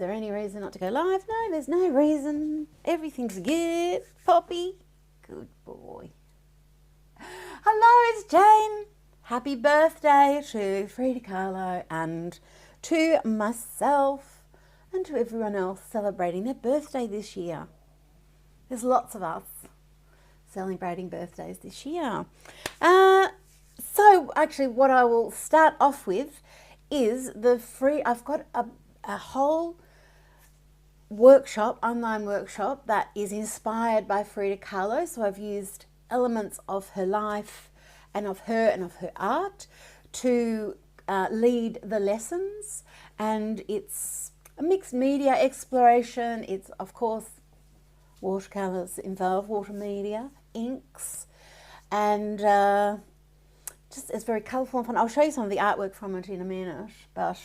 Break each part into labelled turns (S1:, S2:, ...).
S1: there any reason not to go live? No, there's no reason. Everything's good. Poppy, good boy. Hello, it's Jane. Happy birthday to Frida Kahlo and to myself and to everyone else celebrating their birthday this year. There's lots of us celebrating birthdays this year. So actually what I will start off with is I've got a whole workshop, online workshop that is inspired by Frida Kahlo. So I've used elements of her life and of her art to lead the lessons, and it's a mixed media exploration. It's of course watercolours involved, water media, inks, and just it's very colourful and fun. I'll show you some of the artwork from it in a minute, but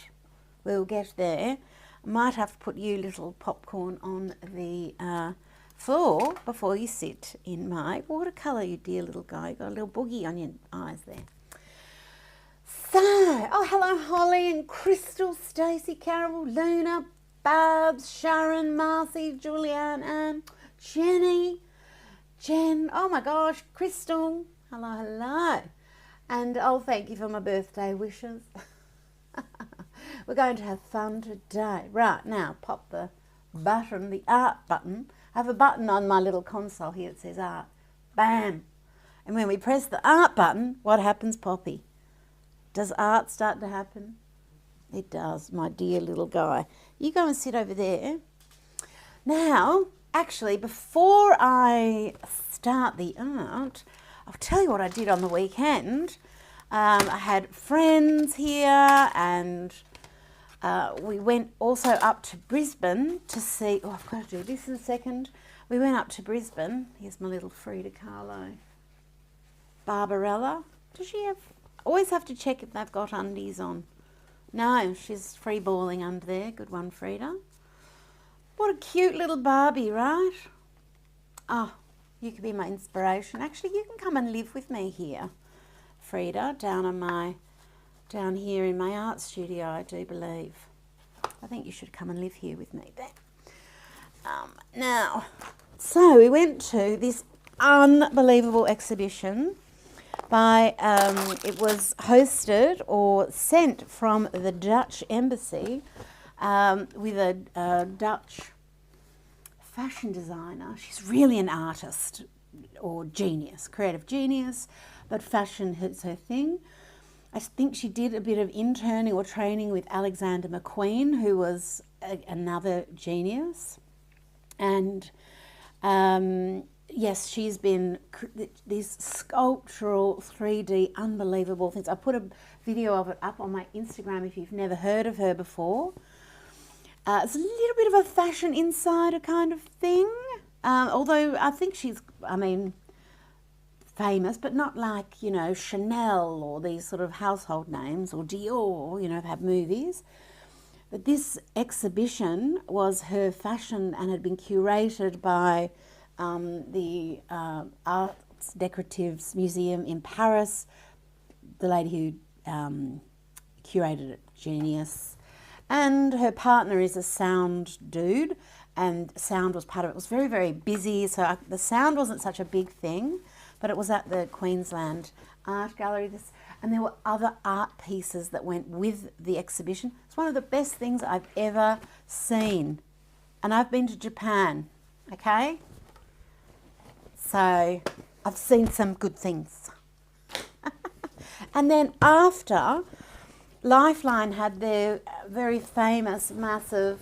S1: we'll get there. I might have to put you little popcorn on the floor before you sit in my watercolour, you dear little guy. You've got a little boogie on your eyes there. So, oh, hello Holly and Crystal, Stacey, Carol, Luna, Babs, Sharon, Marcy, Julianne, Anne, Jenny, Jen, oh my gosh, Crystal, hello, hello. And oh, thank you for my birthday wishes. We're going to have fun today. Right, now pop the button, the art button. I have a button on my little console here that says art. Bam! And when we press the art button, what happens, Poppy? Does art start to happen? It does, my dear little guy. You go and sit over there. Now, actually, before I start the art, I'll tell you what I did on the weekend. I had friends here, and we went also up to Brisbane to see, oh, I've got to do this in a second. We went up to Brisbane. Here's my little Frida Kahlo. Barbarella. Does she always have to check if they've got undies on? No, she's free balling under there. Good one, Frida. What a cute little Barbie, right? Oh, you could be my inspiration. Actually, you can come and live with me here, Frida, down here in my art studio, I do believe. I think you should come and live here with me then. Now, so we went to this unbelievable exhibition by, it was hosted or sent from the Dutch embassy with a Dutch fashion designer. She's really an artist or genius, creative genius, but fashion is her thing. I think she did a bit of interning or training with Alexander McQueen, who was another genius. And yes, she's been these sculptural 3D unbelievable things. I put a video of it up on my Instagram if you've never heard of her before. It's a little bit of a fashion insider kind of thing, although I think she's, famous, but not like, you know, Chanel or these sort of household names, or Dior, you know, have movies. But this exhibition was her fashion and had been curated by the Arts Decoratives Museum in Paris. The lady who curated it, genius. And her partner is a sound dude, and sound was part of it. It was very, very busy, so the sound wasn't such a big thing, but it was at the Queensland Art Gallery, and there were other art pieces that went with the exhibition. It's one of the best things I've ever seen. And I've been to Japan, okay? So I've seen some good things. And then after, Lifeline had their very famous, massive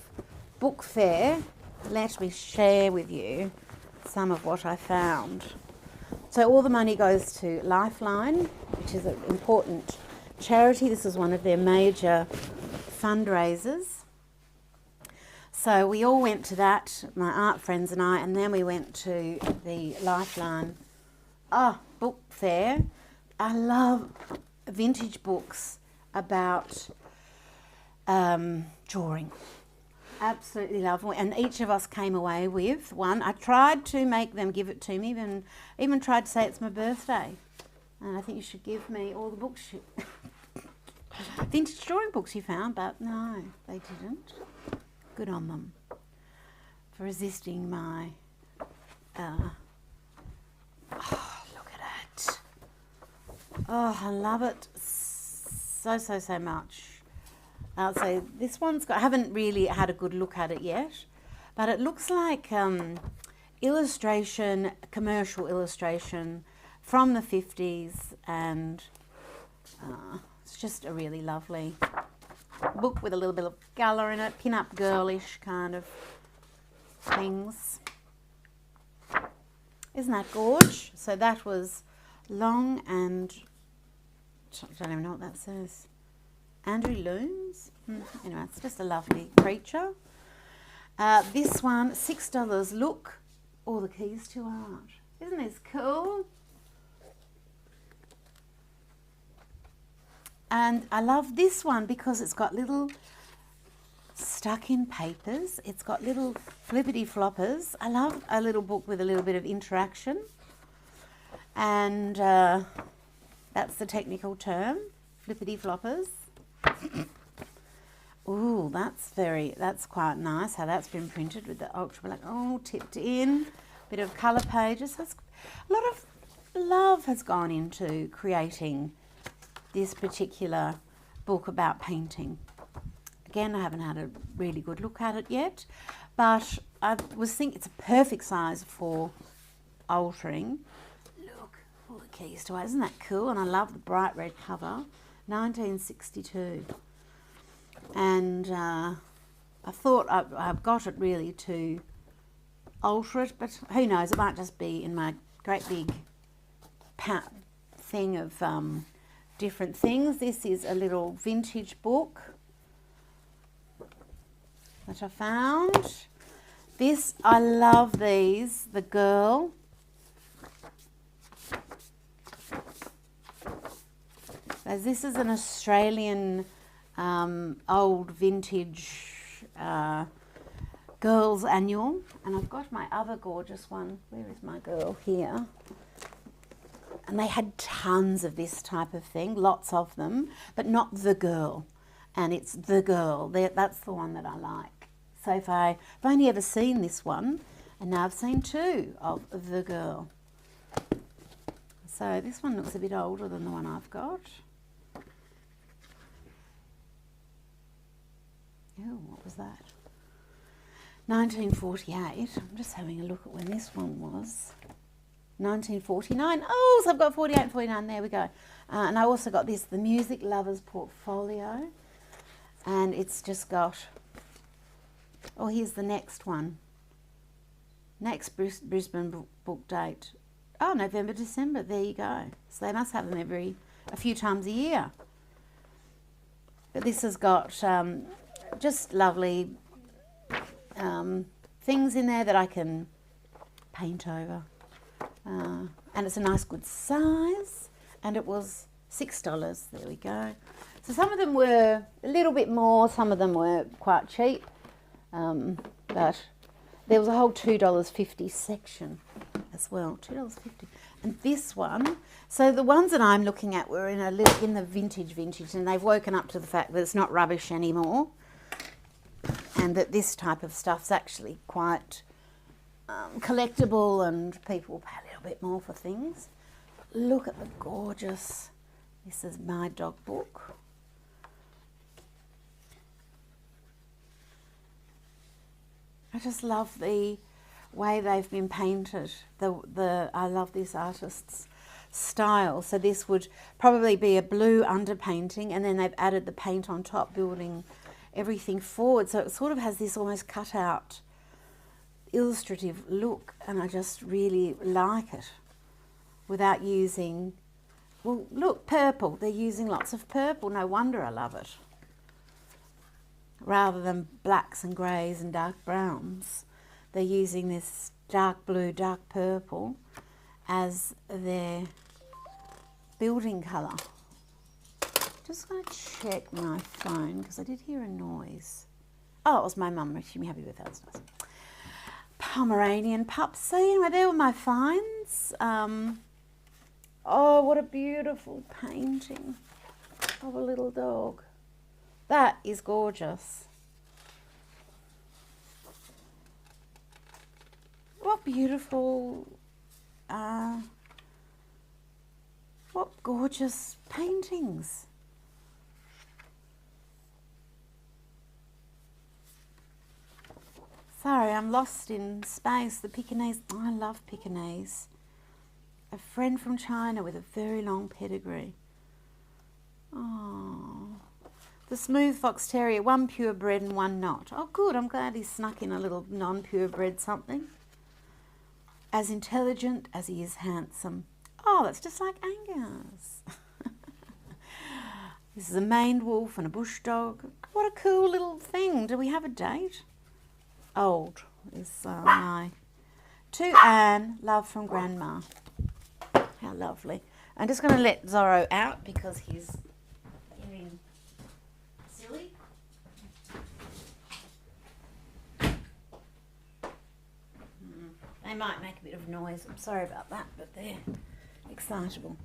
S1: book fair. Let me share with you some of what I found. So all the money goes to Lifeline, which is an important charity. This is one of their major fundraisers. So we all went to that, my art friends and I, and then we went to the Lifeline book fair. I love vintage books about drawing. Absolutely love it. And each of us came away with one. I tried to make them give it to me, and even tried to say it's my birthday. And I think you should give me all the books, vintage drawing books you found, but no, they didn't. Good on them for resisting my, oh, look at it. Oh, I love it so, so, so much. So this one's got, I haven't really had a good look at it yet, but it looks like illustration, commercial illustration from the 50s, and it's just a really lovely book with a little bit of colour in it, pin-up girlish kind of things. Isn't that gorge? So that was Long and, I don't even know what that says. Andrew Looms. Anyway, it's just a lovely creature. This one, $6. Look, all the keys to art. Isn't this cool? And I love this one because it's got little stuck in papers. It's got little flippity floppers. I love a little book with a little bit of interaction. And that's the technical term, flippity floppers. Ooh, that's quite nice how that's been printed with the ultra black. Oh, tipped in, bit of colour pages. That's, a lot of love has gone into creating this particular book about painting. Again, I haven't had a really good look at it yet, but I was thinking it's a perfect size for altering. Look, all the keys to it. Isn't that cool? And I love the bright red cover. 1962. And I thought I've got it really to alter it, but who knows, it might just be in my great big thing of different things. This is a little vintage book that I found. This, I love these, the girl. As this is an Australian old vintage girls annual, and I've got my other gorgeous one. Where is my girl? Here. And they had tons of this type of thing, lots of them, but not the girl. And it's the girl. That's the one that I like. So I've only ever seen this one, and now I've seen two of the girl. So this one looks a bit older than the one I've got. Oh, what was that? 1948. I'm just having a look at when this one was. 1949. Oh, so I've got 48 and 49. There we go. And I also got this, the Music Lovers Portfolio. And it's just got, oh, here's the next one. Next Brisbane book date. Oh, November, December. There you go. So they must have them a few times a year. But this has got just lovely things in there that I can paint over. And it's a nice good size, and it was $6. There we go. So some of them were a little bit more, some of them were quite cheap, but there was a whole $2.50 section as well, $2.50. And this one, so the ones that I'm looking at were in the vintage, and they've woken up to the fact that it's not rubbish anymore, and that this type of stuff's actually quite collectible, and people pay a little bit more for things. Look at the gorgeous, this is my dog book. I just love the way they've been painted. I love this artist's style. So this would probably be a blue underpainting, and then they've added the paint on top, building everything forward. So it sort of has this almost cut out illustrative look, and I just really like it without using, well, look, purple. They're using lots of purple. No wonder I love it. Rather than blacks and greys and dark browns, they're using this dark blue, dark purple as their building colour. Just going to check my phone because I did hear a noise. Oh, it was my mum. She'd be happy with that. Nice. Pomeranian pups. So anyway, there were my finds. Oh, what a beautiful painting of a little dog. That is gorgeous. what beautiful, what gorgeous paintings. Sorry, I'm lost in space. The Pekingese, I love Pekingese. A friend from China with a very long pedigree. Oh, the smooth fox terrier, one purebred and one not. Oh, good. I'm glad he snuck in a little non-purebred something. As intelligent as he is handsome. Oh, that's just like Angus. This is a maned wolf and a bush dog. What a cool little thing. Do we have a date? Old is my. To Anne, love from Grandma. How lovely. I'm just going to let Zorro out because he's getting silly. They might make a bit of noise. I'm sorry about that, but they're excitable.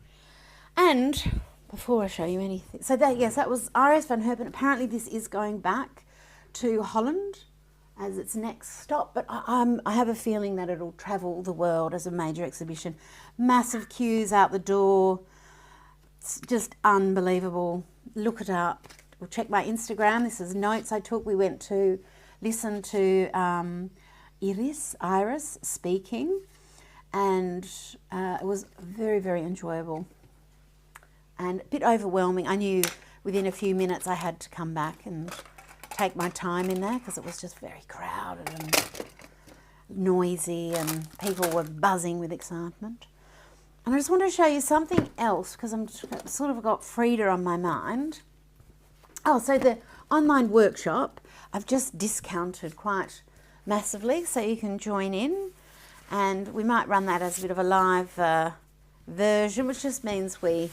S1: And before I show you anything, so that, yes, that was R.S. van Herpen. Apparently this is going back to Holland as its next stop, but I have a feeling that it'll travel the world as a major exhibition. Massive queues out the door. It's just unbelievable. Look it up. We'll check my Instagram. This is notes I took. We went to listen to Iris speaking, and it was very, very enjoyable and a bit overwhelming. I knew within a few minutes I had to come back and take my time in there because it was just very crowded and noisy and people were buzzing with excitement. And I just want to show you something else because I'm sort of got Frida on my mind. Oh, so the online workshop I've just discounted quite massively, so you can join in, and we might run that as a bit of a live version, which just means we,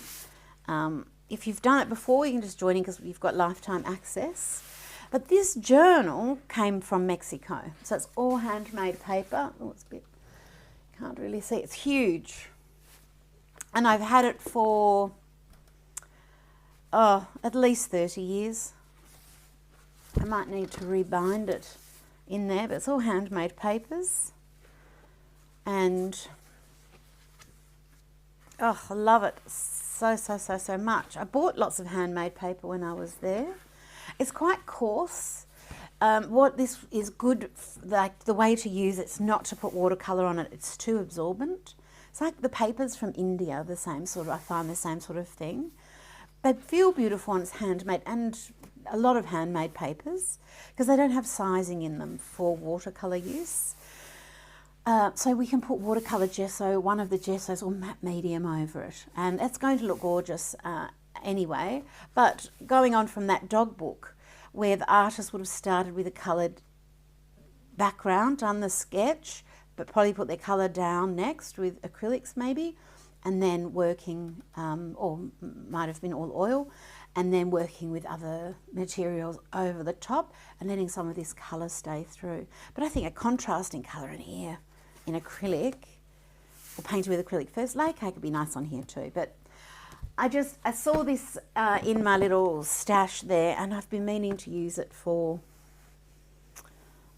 S1: if you've done it before, you can just join in because you've got lifetime access. But this journal came from Mexico, so it's all handmade paper. Oh, it's a bit, can't really see, it's huge. And I've had it for, at least 30 years. I might need to rebind it in there, but it's all handmade papers. And, oh, I love it so much. I bought lots of handmade paper when I was there. It's quite coarse. What this is good, like the way to use it's not to put watercolour on it. It's too absorbent. It's like the papers from India, the same sort of, I find the same sort of thing. They feel beautiful when it's handmade, and a lot of handmade papers, because they don't have sizing in them for watercolour use. So we can put watercolour gesso, one of the gessos, or matte medium over it, and it's going to look gorgeous anyway. But going on from that dog book, where the artist would have started with a coloured background, done the sketch, but probably put their colour down next with acrylics maybe, and then working, or might have been all oil, and then working with other materials over the top and letting some of this colour stay through. But I think a contrasting colour in here, in acrylic, or painted with acrylic first, lacquer could be nice on here too. But I saw this in my little stash there, and I've been meaning to use it for,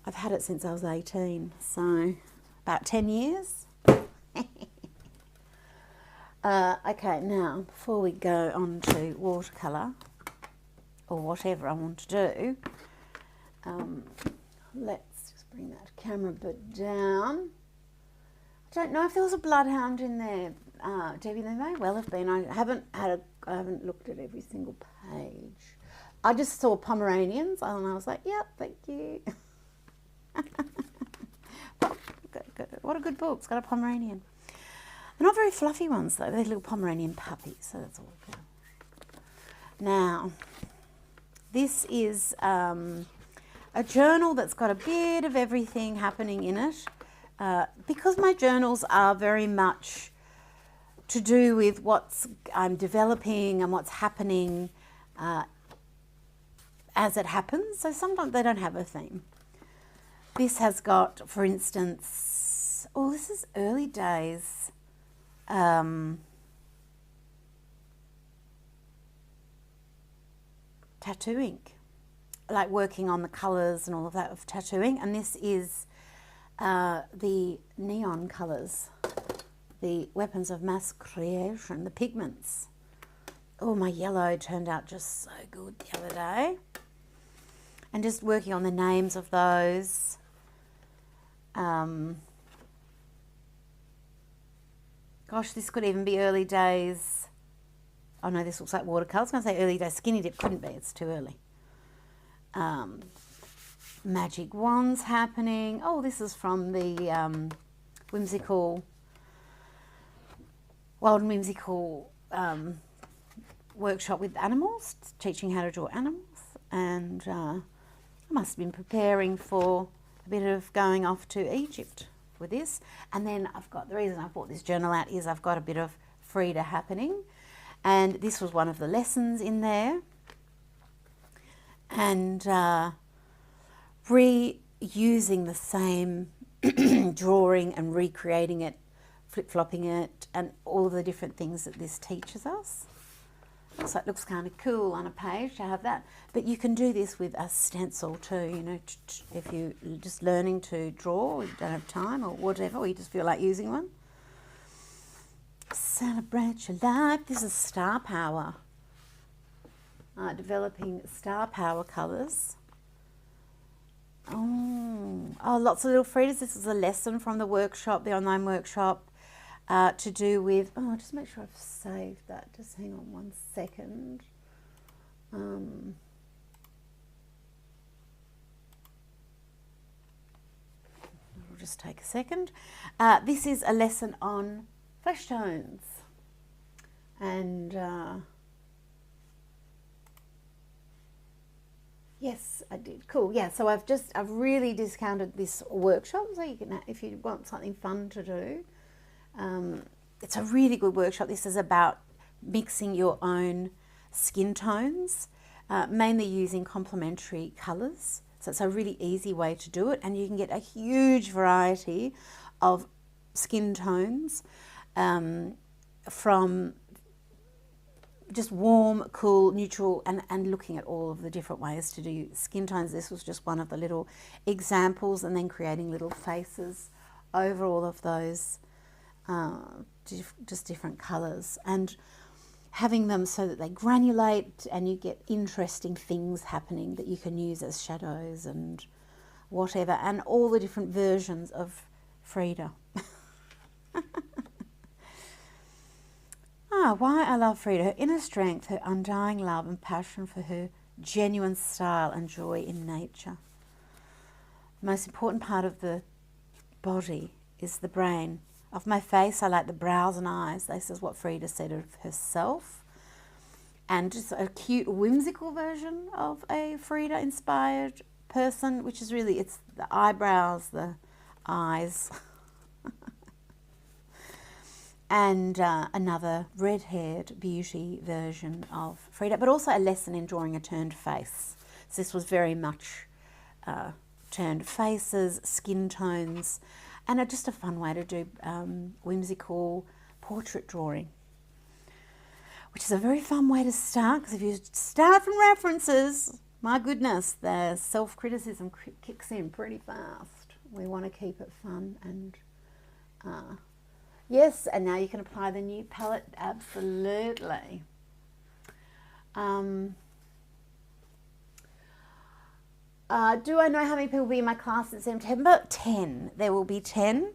S1: I've had it since I was 18, so about 10 years. Okay, now before we go on to watercolour or whatever I want to do, let's just bring that camera bit down. I don't know if there was a bloodhound in there, Debbie. There may well have been. I haven't looked at every single page. I just saw Pomeranians and I was like, yep, thank you. What a good book. It's got a Pomeranian. They're not very fluffy ones though. They're little Pomeranian puppies, so that's all good. Now, this is a journal that's got a bit of everything happening in it. Because my journals are very much to do with what I'm developing and what's happening as it happens. So sometimes they don't have a theme. This has got, for instance, oh, this is early days. Tattooing, like working on the colours and all of that of tattooing. And this is the neon colours, the weapons of mass creation, the pigments. Oh, my yellow turned out just so good the other day. And just working on the names of those. Gosh, this could even be early days. Oh no, this looks like watercolour. I was going to say early days skinny dip. Couldn't be, it's too early. Magic wands happening. Oh, this is from the whimsical, wild and whimsical workshop with animals, teaching how to draw animals. And I must have been preparing for a bit of going off to Egypt with this. And then I've got, the reason I brought this journal out is I've got a bit of Frida happening. And this was one of the lessons in there. And reusing the same drawing and recreating it, flip-flopping it, and all the different things that this teaches us. So it looks kind of cool on a page to have that. But you can do this with a stencil too, you know, if you're just learning to draw, or you don't have time or whatever, or you just feel like using one. Celebrate your life. This is Star Power. Developing Star Power colours. Oh, lots of little Fridas. This is a lesson from the workshop, the online workshop. To do with, oh, just make sure I've saved that. Just hang on one second. It'll just take a second. This is a lesson on flesh tones. And yes, I did. Cool. Yeah, so I've really discounted this workshop, so you can, if you want something fun to do. It's a really good workshop. This is about mixing your own skin tones, mainly using complementary colours. So it's a really easy way to do it, and you can get a huge variety of skin tones from just warm, cool, neutral, and looking at all of the different ways to do skin tones. This was just one of the little examples, and then creating little faces over all of those just different colours, and having them so that they granulate and you get interesting things happening that you can use as shadows and whatever, and all the different versions of Frida. Why I love Frida: her inner strength, her undying love and passion for her genuine style and joy in nature. The most important part of the body is the brain. Of my face, I like the brows and eyes. This is what Frida said of herself. And just a cute, whimsical version of a Frida-inspired person, which is really, it's the eyebrows, the eyes. And another red-haired beauty version of Frida, but also a lesson in drawing a turned face. So this was very much turned faces, skin tones, and just a fun way to do whimsical portrait drawing, which is a very fun way to start, because if you start from references, my goodness, the self-criticism kicks in pretty fast. We want to keep it fun. And yes, and now you can apply the new palette, absolutely. Do I know how many people will be in my class in September? 10. There will be 10.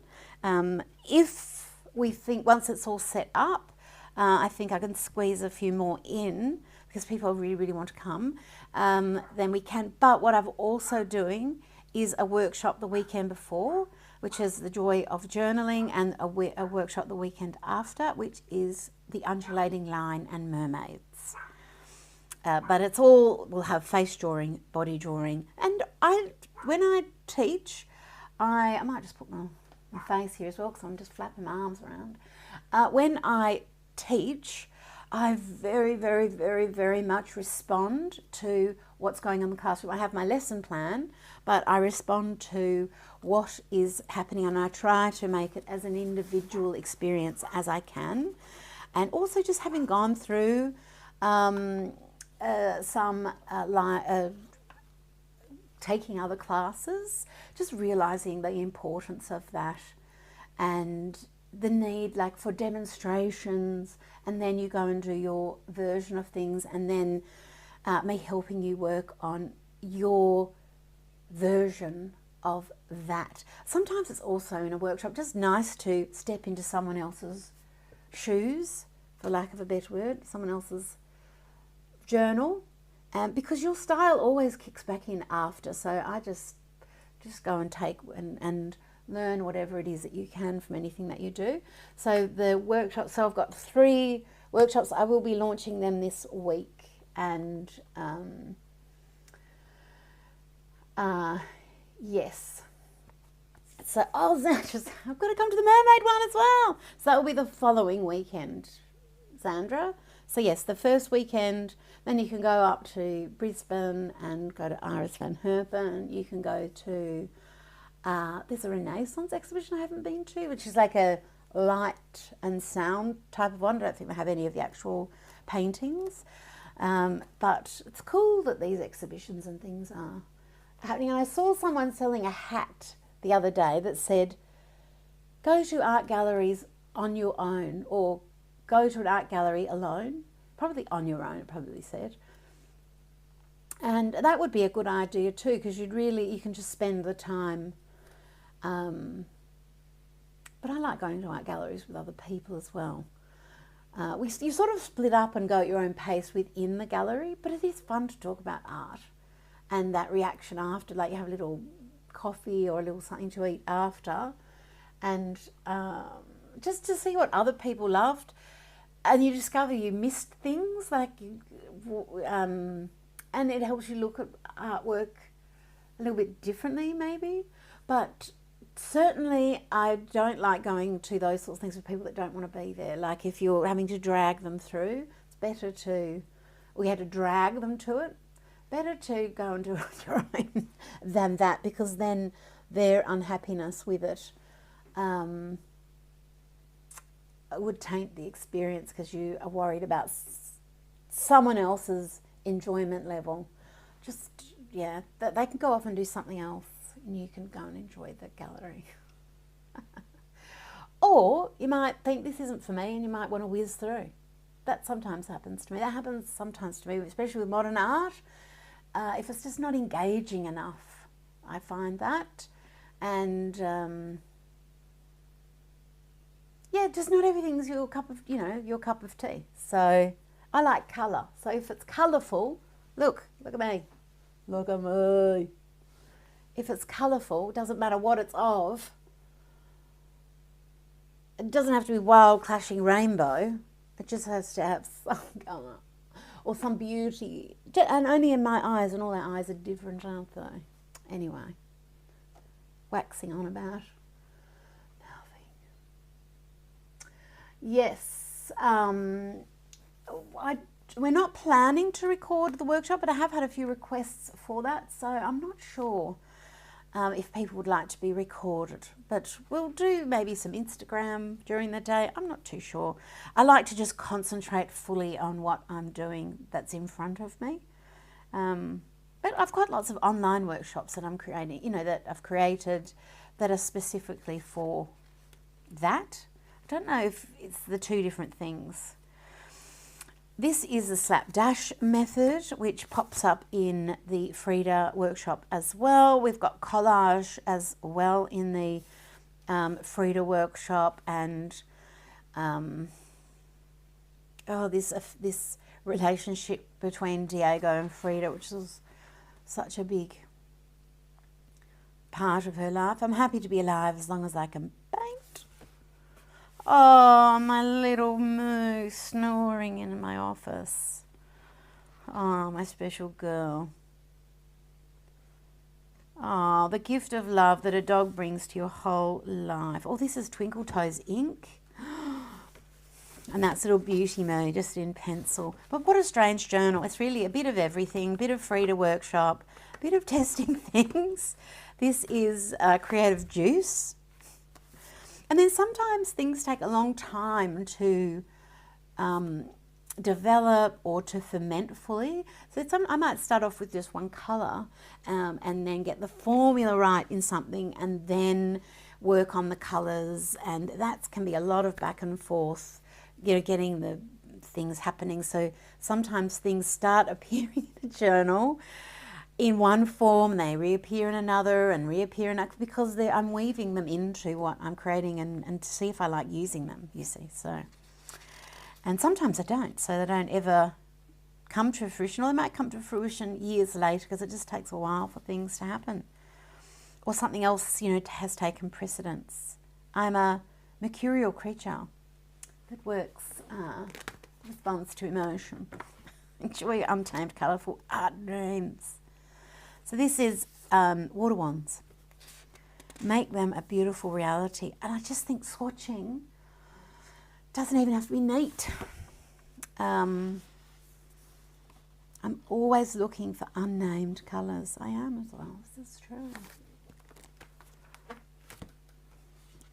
S1: If we think, once it's all set up, I think I can squeeze a few more in, because people really, really want to come, then we can. But what I'm also doing is a workshop the weekend before, which is the joy of journaling, and a workshop the weekend after, which is the undulating line and mermaids. But it's all, we'll have face drawing, body drawing, and when I teach, I might just put my face here as well, because I'm just flapping my arms around. When I teach, I very, very, very, very much respond to what's going on in the classroom. I have my lesson plan, but I respond to what is happening, and I try to make it as an individual experience as I can. And also, just having gone through some taking other classes, just realizing the importance of that and the need like for demonstrations, and then you go and do your version of things, and then me helping you work on your version of that. Sometimes it's also in a workshop just nice to step into someone else's shoes, for lack of a better word, someone else's journal, because your style always kicks back in after. So I just go and take and learn whatever it is that you can from anything that you do. So the workshop, so I've got 3 workshops. I will be launching them this week, and yes. So, oh, Zandra, I've got to come to the mermaid one as well. So that will be the following weekend, Zandra. So yes, the first weekend, then you can go up to Brisbane and go to Iris van Herpen. You can go to, there's a Renaissance exhibition I haven't been to, which is like a light and sound type of one. I don't think they have any of the actual paintings. But it's cool that these exhibitions and things are happening. And I saw someone selling a hat the other day that said, go to art galleries on your own, or go to an art gallery alone. Probably on your own, it probably said. And that would be a good idea too, because you can just spend the time. But I like going to art galleries with other people as well. You sort of split up and go at your own pace within the gallery, but it is fun to talk about art and that reaction after, like you have a little coffee or a little something to eat after, and just to see what other people loved, and you discover you missed things, like and it helps you look at artwork a little bit differently maybe. But certainly I don't like going to those sorts of things with people that don't want to be there. Like if you're having to drag them through, it's better to, we had to drag them to it, better to go and do it on your own than that, because then their unhappiness with it would taint the experience, because you are worried about someone else's enjoyment level. Just, yeah, they can go off and do something else and you can go and enjoy the gallery. Or you might think this isn't for me and you might want to whiz through. That sometimes happens to me. That happens sometimes to me, especially with modern art. If it's just not engaging enough, I find that. And yeah, just not everything's your cup of, your cup of tea. So I like colour. So if it's colourful, look at me. Look at me. If it's colourful, it doesn't matter what it's of. It doesn't have to be wild clashing rainbow. It just has to have some colour or some beauty. And only in my eyes, and all our eyes are different, aren't they? Anyway, waxing on about nothing. Yes, we're not planning to record the workshop, but I have had a few requests for that, so I'm not sure if people would like to be recorded, but we'll do maybe some Instagram during the day. I'm not too sure. I like to just concentrate fully on what I'm doing that's in front of me. But I've got lots of online workshops that I'm creating, that I've created that are specifically for that. I don't know if it's the two different things. This is the slapdash method, which pops up in the Frida workshop as well. We've got collage as well in the Frida workshop, and this relationship between Diego and Frida, which is such a big part of her life. I'm happy to be alive as long as I can paint. Oh, my little moo snoring in my office. Oh, my special girl. Oh, the gift of love that a dog brings to your whole life. Oh, this is Twinkle Toes ink. And that's Little Beauty Moo, just in pencil. But what a strange journal. It's really a bit of everything, a bit of Frida workshop, a bit of testing things. This is Creative Juice. And then sometimes things take a long time to develop or to ferment fully. So I might start off with just one colour and then get the formula right in something and then work on the colours, and that can be a lot of back and forth, you know, getting the things happening. So sometimes things start appearing in a journal in one form, they reappear in another and reappear in another, because I'm weaving them into what I'm creating and to see if I like using them, you see. So, and sometimes I don't, so they don't ever come to fruition, or they might come to fruition years later because it just takes a while for things to happen. Or something else, you know, has taken precedence. I'm a mercurial creature that works, responds to emotion. Enjoy untamed, colourful art dreams. So this is water wands. Make them a beautiful reality. And I just think swatching doesn't even have to be neat. I'm always looking for unnamed colours. I am as well, this is true.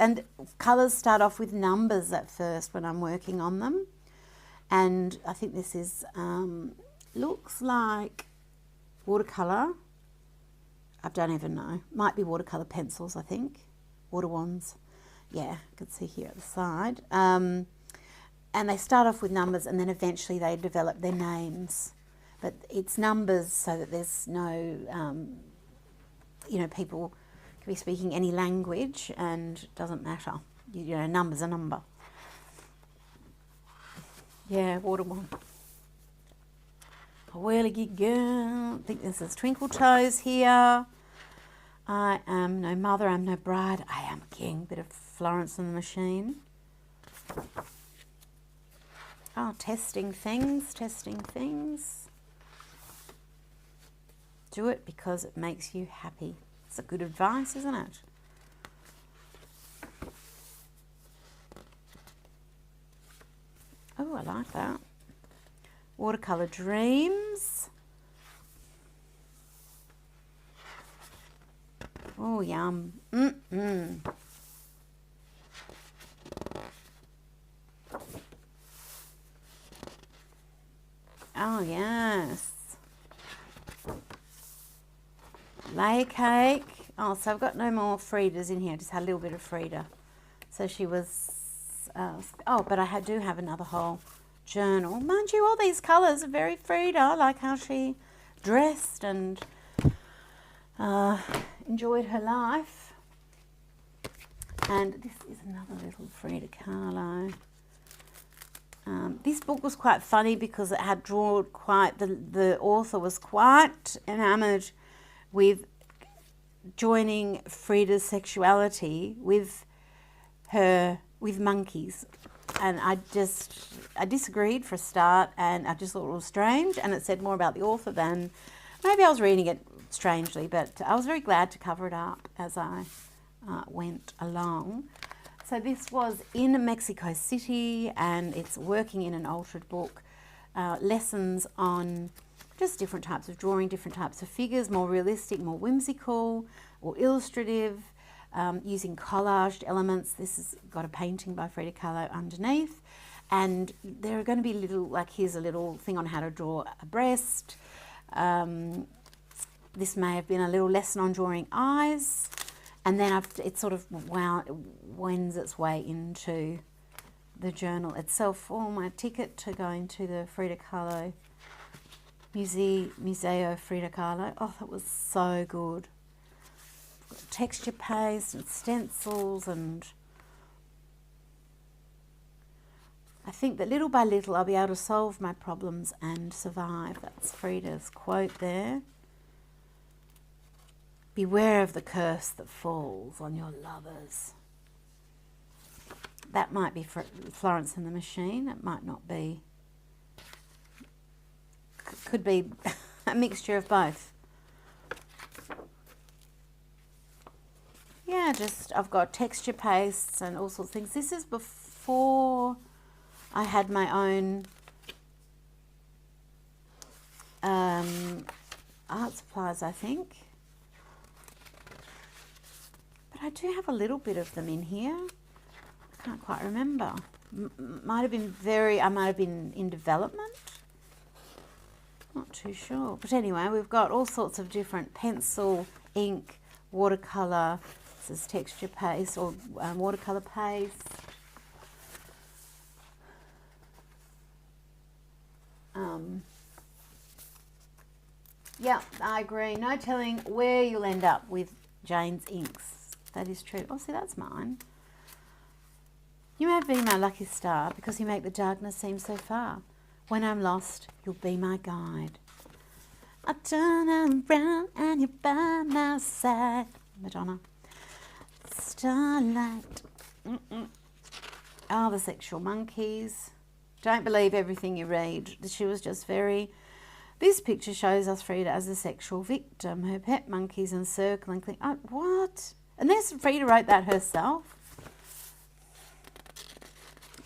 S1: And colours start off with numbers at first when I'm working on them. And I think this is, looks like watercolour. I don't even know. Might be watercolour pencils, I think. Water wands. Yeah, you can see here at the side. And they start off with numbers and then eventually they develop their names. But it's numbers so that there's no, you know, people can be speaking any language and it doesn't matter. You know, number's a number. Yeah, water wand. A whirly gig girl. I think this is Twinkle Toes here. I am no mother, I'm no bride, I am king. Bit of Florence and the Machine. Oh, testing things, testing things. Do it because it makes you happy. It's a good advice, isn't it? Oh, I like that. Watercolour Dreams. Oh, yum. Oh, yes. Lay cake. Oh, so I've got no more Fridas in here. Just had a little bit of Frida. So she was... oh, but I do have another whole journal. Mind you, all these colours are very Frida. I like how she dressed and enjoyed her life. And this is another little Frida Kahlo. This book was quite funny because it had drawn quite, the author was quite enamoured with joining Frida's sexuality with monkeys. And I disagreed for a start, and I just thought it was strange, and it said more about the author than, maybe I was reading it strangely, but I was very glad to cover it up as I went along. So this was in Mexico City, and it's working in an altered book, lessons on just different types of drawing, different types of figures, more realistic, more whimsical, or illustrative, using collaged elements. This has got a painting by Frida Kahlo underneath, and there are going to be little, like here's a little thing on how to draw a breast. This may have been a little lesson on drawing eyes, and then it sort of wends its way into the journal itself. Oh, my ticket to going to the Frida Kahlo Museo Frida Kahlo. Oh, that was so good. Texture paste and stencils, and I think that little by little I'll be able to solve my problems and survive. That's Frida's quote there. Beware of the curse that falls on your lovers. That might be Florence and the Machine. It might not be. Could be a mixture of both. Yeah, just I've got texture pastes and all sorts of things. This is before I had my own art supplies, I think. But I do have a little bit of them in here. Can't quite remember. Might have been I might have been in development. Not too sure. But anyway, we've got all sorts of different pencil, ink, watercolour. This is texture paste or watercolour paste. Yeah, I agree. No telling where you'll end up with Jane's inks. That is true. Oh, see, that's mine. You have been my lucky star because you make the darkness seem so far. When I'm lost, you'll be my guide. I turn around and you're by my side. Madonna. Starlight. Oh, the sexual monkeys. Don't believe everything you read. She was just very... This picture shows us Frida as a sexual victim. Her pet monkeys encircling. Oh, what? And this Frida wrote that herself.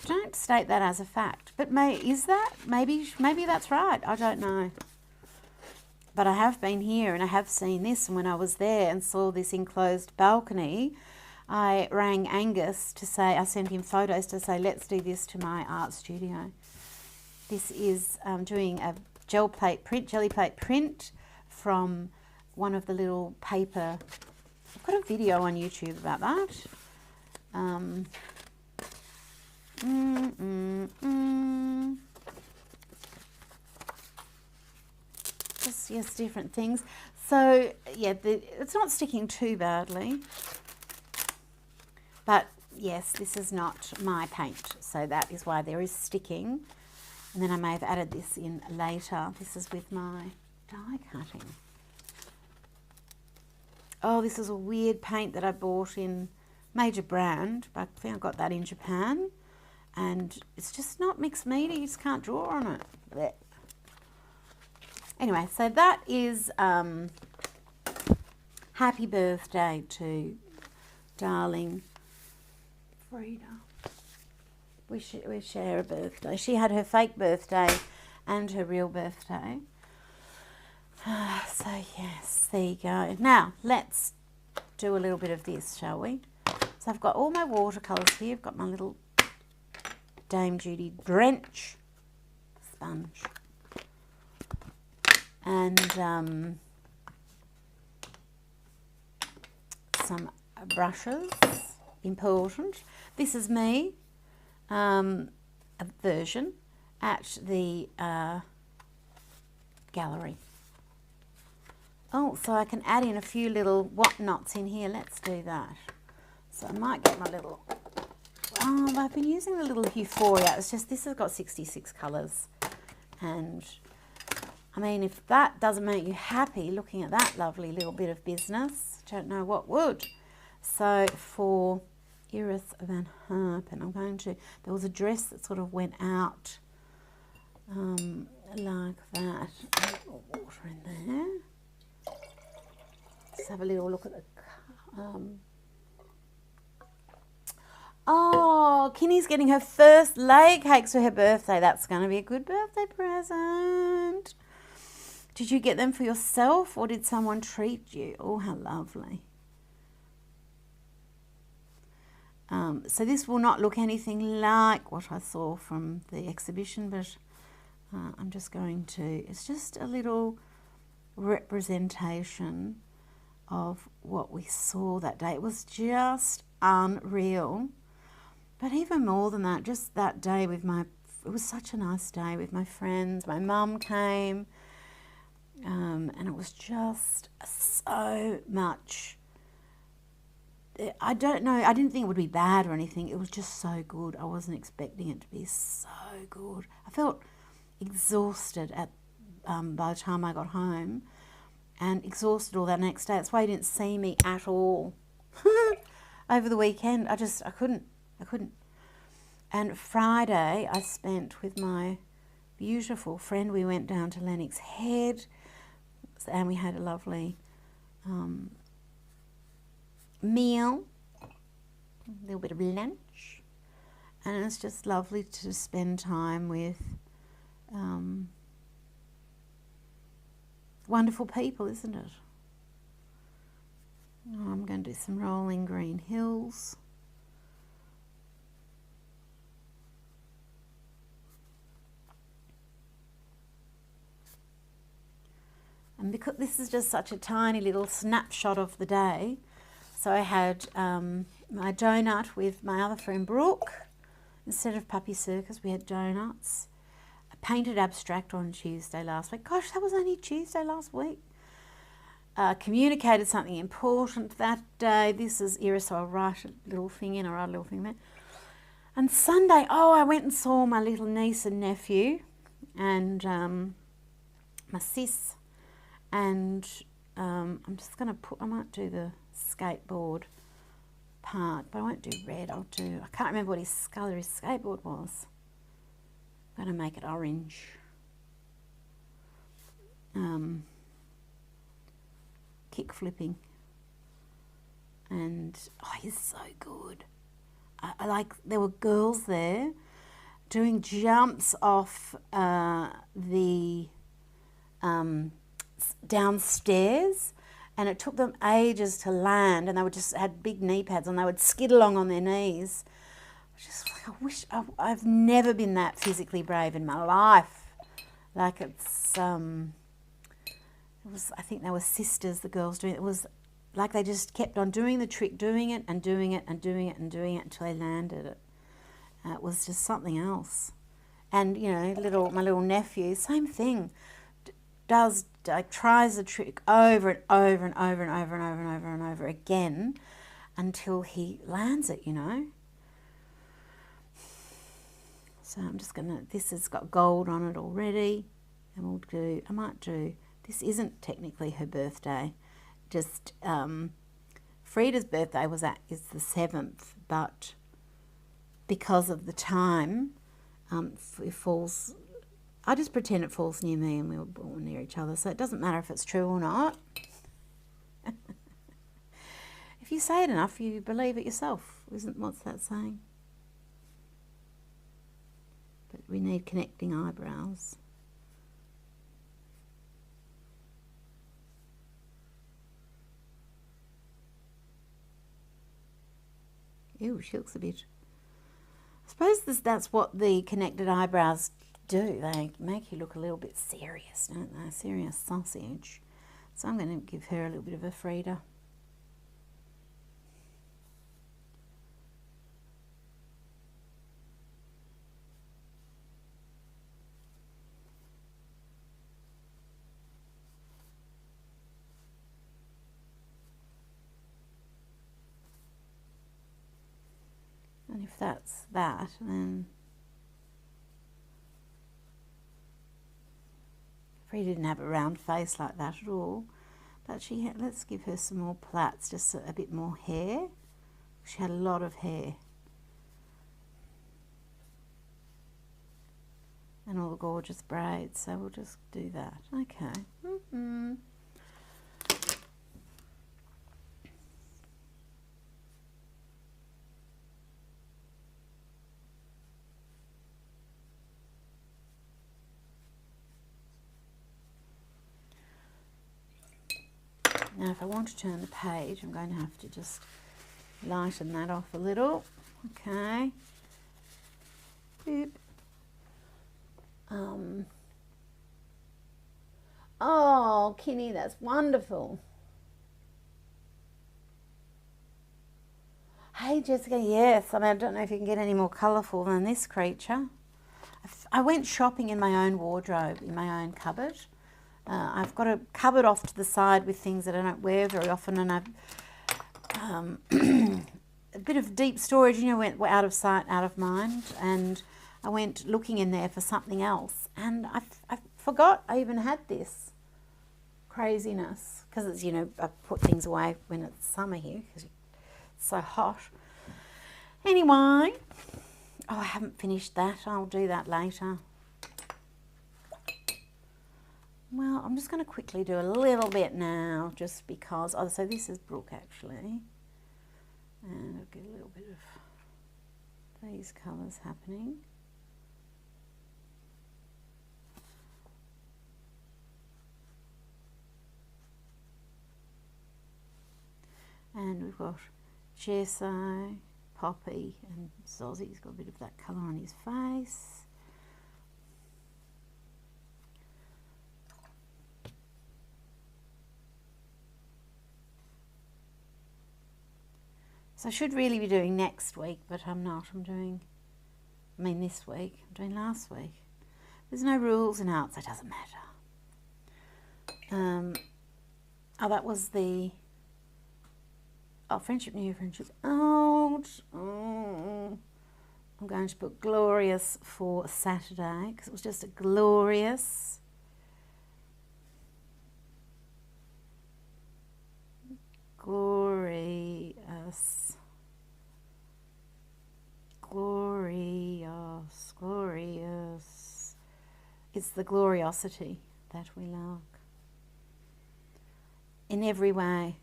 S1: Don't state that as a fact. But is that? Maybe that's right. I don't know. But I have been here and I have seen this. And when I was there and saw this enclosed balcony, I rang Angus to say, I sent him photos to say, let's do this to my art studio. This is doing a jelly plate print from one of the little paper. I've got a video on YouTube about that. Just, yes, different things. So, yeah, it's not sticking too badly. But, yes, this is not my paint. So that is why there is sticking. And then I may have added this in later. This is with my die cutting. Oh, this is a weird paint that I bought in major brand. But I think I got that in Japan. And it's just not mixed media. You just can't draw on it. Blech. Anyway, so that is happy birthday to darling Frida. We share a birthday. She had her fake birthday and her real birthday. So yes, there you go. Now let's do a little bit of this, shall we? So I've got all my watercolours here. I've got my little Dame Judy Drench sponge. And some brushes, important. This is me. A version at the gallery. Oh, so I can add in a few little whatnots in here. Let's do that. So I might get my little... Oh, I've been using the little Euphoria. It's just this has got 66 colours. And, I mean, if that doesn't make you happy looking at that lovely little bit of business, don't know what would. So, for... Iris Van Herpen. I'm going to, there was a dress that sort of went out like that. A little water in there. Let's have a little look at the, oh, Kinney's getting her first lay cakes for her birthday. That's going to be a good birthday present. Did you get them for yourself or did someone treat you? Oh, how lovely. So this will not look anything like what I saw from the exhibition, but I'm just going to, it's just a little representation of what we saw that day. It was just unreal. But even more than that, just that day with it was such a nice day with my friends. My mum came, and it was just so much. I don't know, I didn't think it would be bad or anything. It was just so good. I wasn't expecting it to be so good. I felt exhausted by the time I got home and exhausted all that next day. That's why you didn't see me at all over the weekend. I couldn't. And Friday I spent with my beautiful friend. We went down to Lennox Head and we had a lovely meal, a little bit of lunch, and it's just lovely to spend time with wonderful people, isn't it? Oh, I'm going to do some rolling green hills. And because this is just such a tiny little snapshot of the day, so I had my donut with my other friend Brooke. Instead of Puppy Circus, we had donuts. A painted abstract on Tuesday last week. Gosh, that was only Tuesday last week. Communicated something important that day. This is Iris, so I'll write a little thing in, or write a little thing there. And Sunday, I went and saw my little niece and nephew and my sis. And I'm just going to I might do the skateboard part, but I won't do red. I can't remember what his colour his skateboard was. I'm going to make it orange. Kick flipping. And, he's so good. I like, there were girls there doing jumps off the downstairs, and it took them ages to land, and they would just had big knee pads and they would skid along on their knees. Just like, I wish I've never been that physically brave in my life. Like it's it was, I think they were sisters, the girls doing it. It was like they just kept on doing the trick, doing it and doing it and doing it and doing it until they landed it. It was just something else. And you know, my little nephew, same thing. Tries the trick over and over and over and over and over and over and over again until he lands it, you know. So I'm just gonna, this has got gold on it already, and I might do, this isn't technically her birthday, just Frida's birthday is the 7th, but because of the time, it falls, I just pretend it falls near me and we were born near each other, so it doesn't matter if it's true or not. If you say it enough, you believe it yourself. What's that saying? But we need connecting eyebrows. Ew, she looks a bit... I suppose that's what the connected eyebrows do. They make you look a little bit serious, don't they? Serious sausage. So I'm going to give her a little bit of a Frida. And if that's that, then Frida didn't have a round face like that at all, but she had, let's give her some more plaits, just a bit more hair. She had a lot of hair. And all the gorgeous braids, so we'll just do that. Okay. Now if I want to turn the page, I'm going to have to just lighten that off a little. Okay. Boop. Oh, Kinney, that's wonderful. Hey, Jessica, yes. I mean, I don't know if you can get any more colourful than this creature. I went shopping in my own wardrobe, in my own cupboard. I've got a cupboard off to the side with things that I don't wear very often, and I've a bit of deep storage, you know, went out of sight, out of mind, and I went looking in there for something else, and I forgot I even had this craziness, because it's, you know, I put things away when it's summer here because it's so hot. Anyway, I haven't finished that. I'll do that later. Well, I'm just going to quickly do a little bit now, just because, so this is Brooke actually, and I'll get a little bit of these colours happening. And we've got Gesso, Poppy, and Zozzie's got a bit of that colour on his face. So I should really be doing next week, but I'm not. This week. I'm doing last week. There's no rules in art, so it doesn't matter. Oh, that was the... Oh, Friendship New Friendship Out. Oh, I'm going to put glorious for Saturday because it was just a glorious... glorious, glorious, glorious. It's the gloriosity that we love. In every way.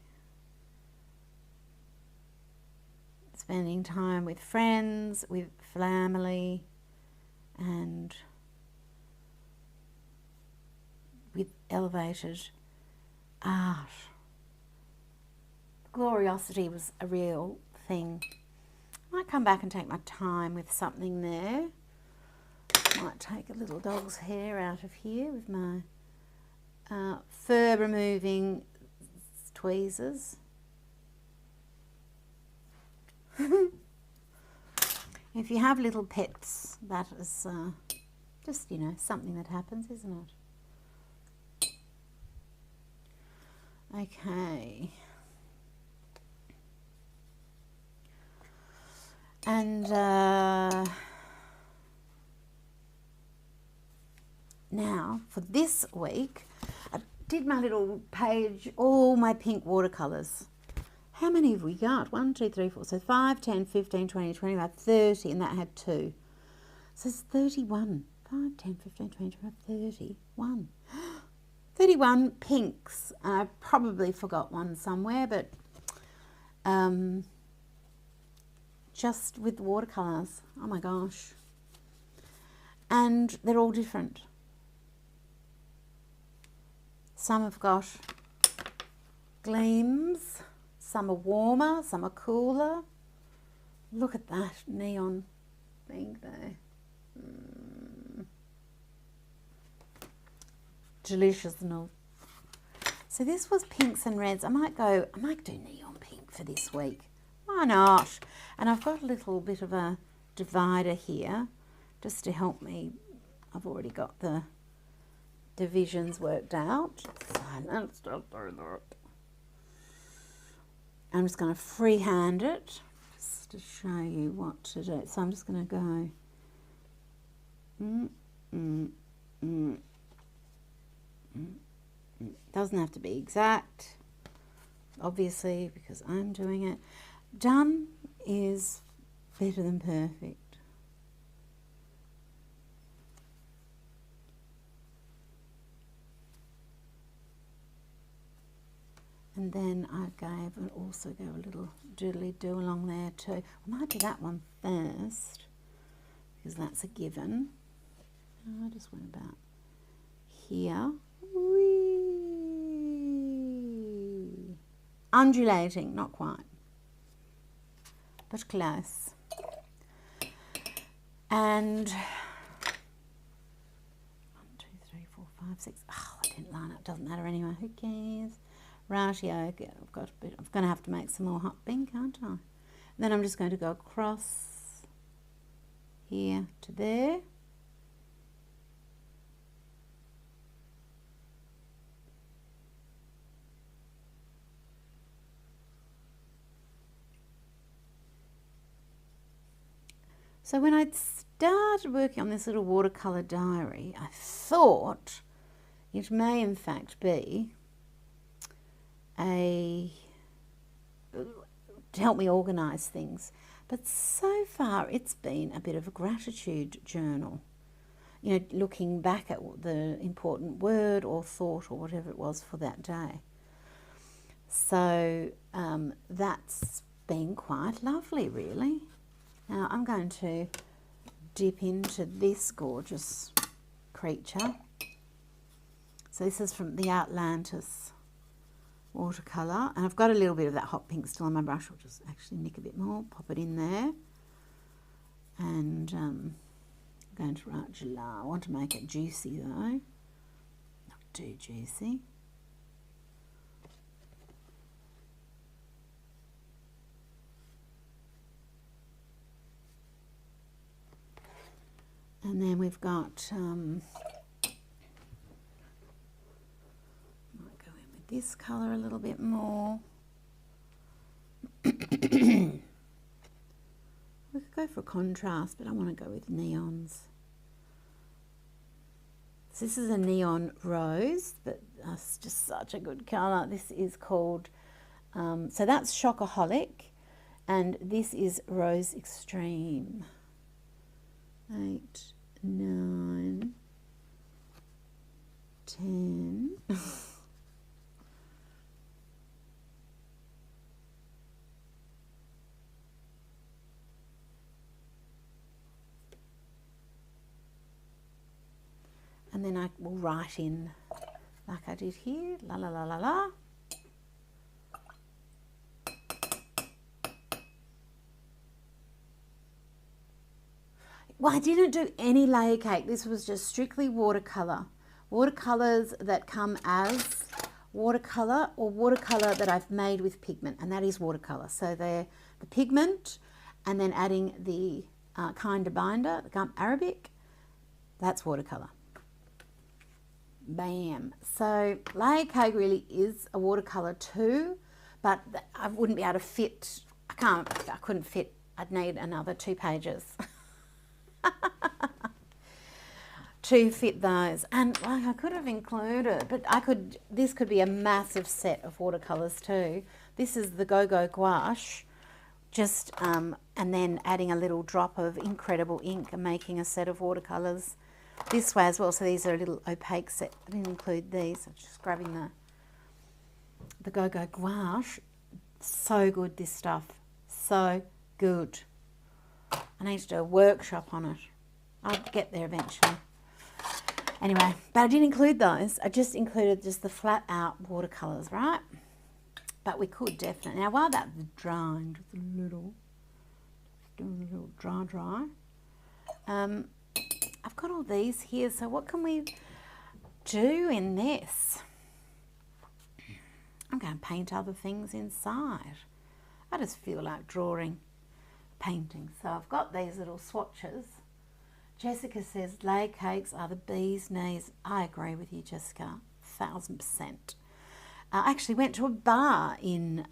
S1: Spending time with friends, with family, and with elevated art. Gloriosity was a real thing. I might come back and take my time with something there. Might take a little dog's hair out of here with my fur removing tweezers. If you have little pets, that is just, you know, something that happens, isn't it? Okay. And now for this week, I did my little page, all my pink watercolours. How many have we got? 1, 2, 3, 4. So 5, 10, 15, 20, 25, 30, and that had 2. So it's 31. 5, 10, 15, 20, 25, 31. 31 pinks. I probably forgot one somewhere, but just with watercolours. Oh my gosh. And they're all different. Some have got gleams, some are warmer, some are cooler. Look at that neon thing there. Delicious and all. So this was pinks and reds. I might do neon pink for this week. Why not? And I've got a little bit of a divider here just to help me. I've already got the divisions worked out. So let's just do that. I'm just going to freehand it just to show you what to do. So I'm just going to go. Doesn't have to be exact, obviously, because I'm doing it. Done is better than perfect. And then I also gave a little doodly-do along there too. I might do that one first because that's a given. I just went about here. Whee! Undulating, not quite, but close. And 1, 2, 3, 4, 5, 6. Oh, I didn't line up. Doesn't matter anyway. Who cares? Rightio. I've got a bit. I'm going to have to make some more hot pink, aren't I? And then I'm just going to go across here to there. So when I started working on this little watercolour diary, I thought it may in fact be to help me organise things. But so far it's been a bit of a gratitude journal. You know, looking back at the important word or thought or whatever it was for that day. So that's been quite lovely, really. Now I'm going to dip into this gorgeous creature. So this is from the Atlantis watercolour, and I've got a little bit of that hot pink still on my brush. I'll just actually nick a bit more, pop it in there. And I'm going to write July. I want to make it juicy though, not too juicy. we've got, might go in with this colour a little bit more. We could go for contrast, but I want to go with neons. So this is a neon rose, but that's just such a good colour. This is called, so that's Chocoholic, and this is Rose Extreme. 8, 9, 10. And then I will write in like I did here, la la la la la. Well, I didn't do any layer cake. This was just strictly watercolour. Watercolours that come as watercolour, or watercolour that I've made with pigment, and that is watercolour. So they're the pigment and then adding the kinder binder, the gum Arabic, that's watercolour. Bam. So layer cake really is a watercolour too, but I wouldn't be able to fit, I couldn't fit, I'd need another 2 pages to fit those. And like I could have included, but this could be a massive set of watercolours too. This is the Go-Go Gouache, just, and then adding a little drop of incredible ink and making a set of watercolours this way as well. So these are a little opaque set. I didn't include these. I'm just grabbing the Go-Go Gouache. So good, this stuff. So good. I need to do a workshop on it. I'll get there eventually. Anyway, but I didn't include those. I just included just the flat out watercolours, right? But we could definitely. Now while that's drying, just a little dry. I've got all these here, so what can we do in this? I'm going to paint other things inside. I just feel like drawing, painting. So I've got these little swatches. Jessica says layer cakes are the bee's knees. I agree with you, Jessica, 1000%. I actually went to a bar in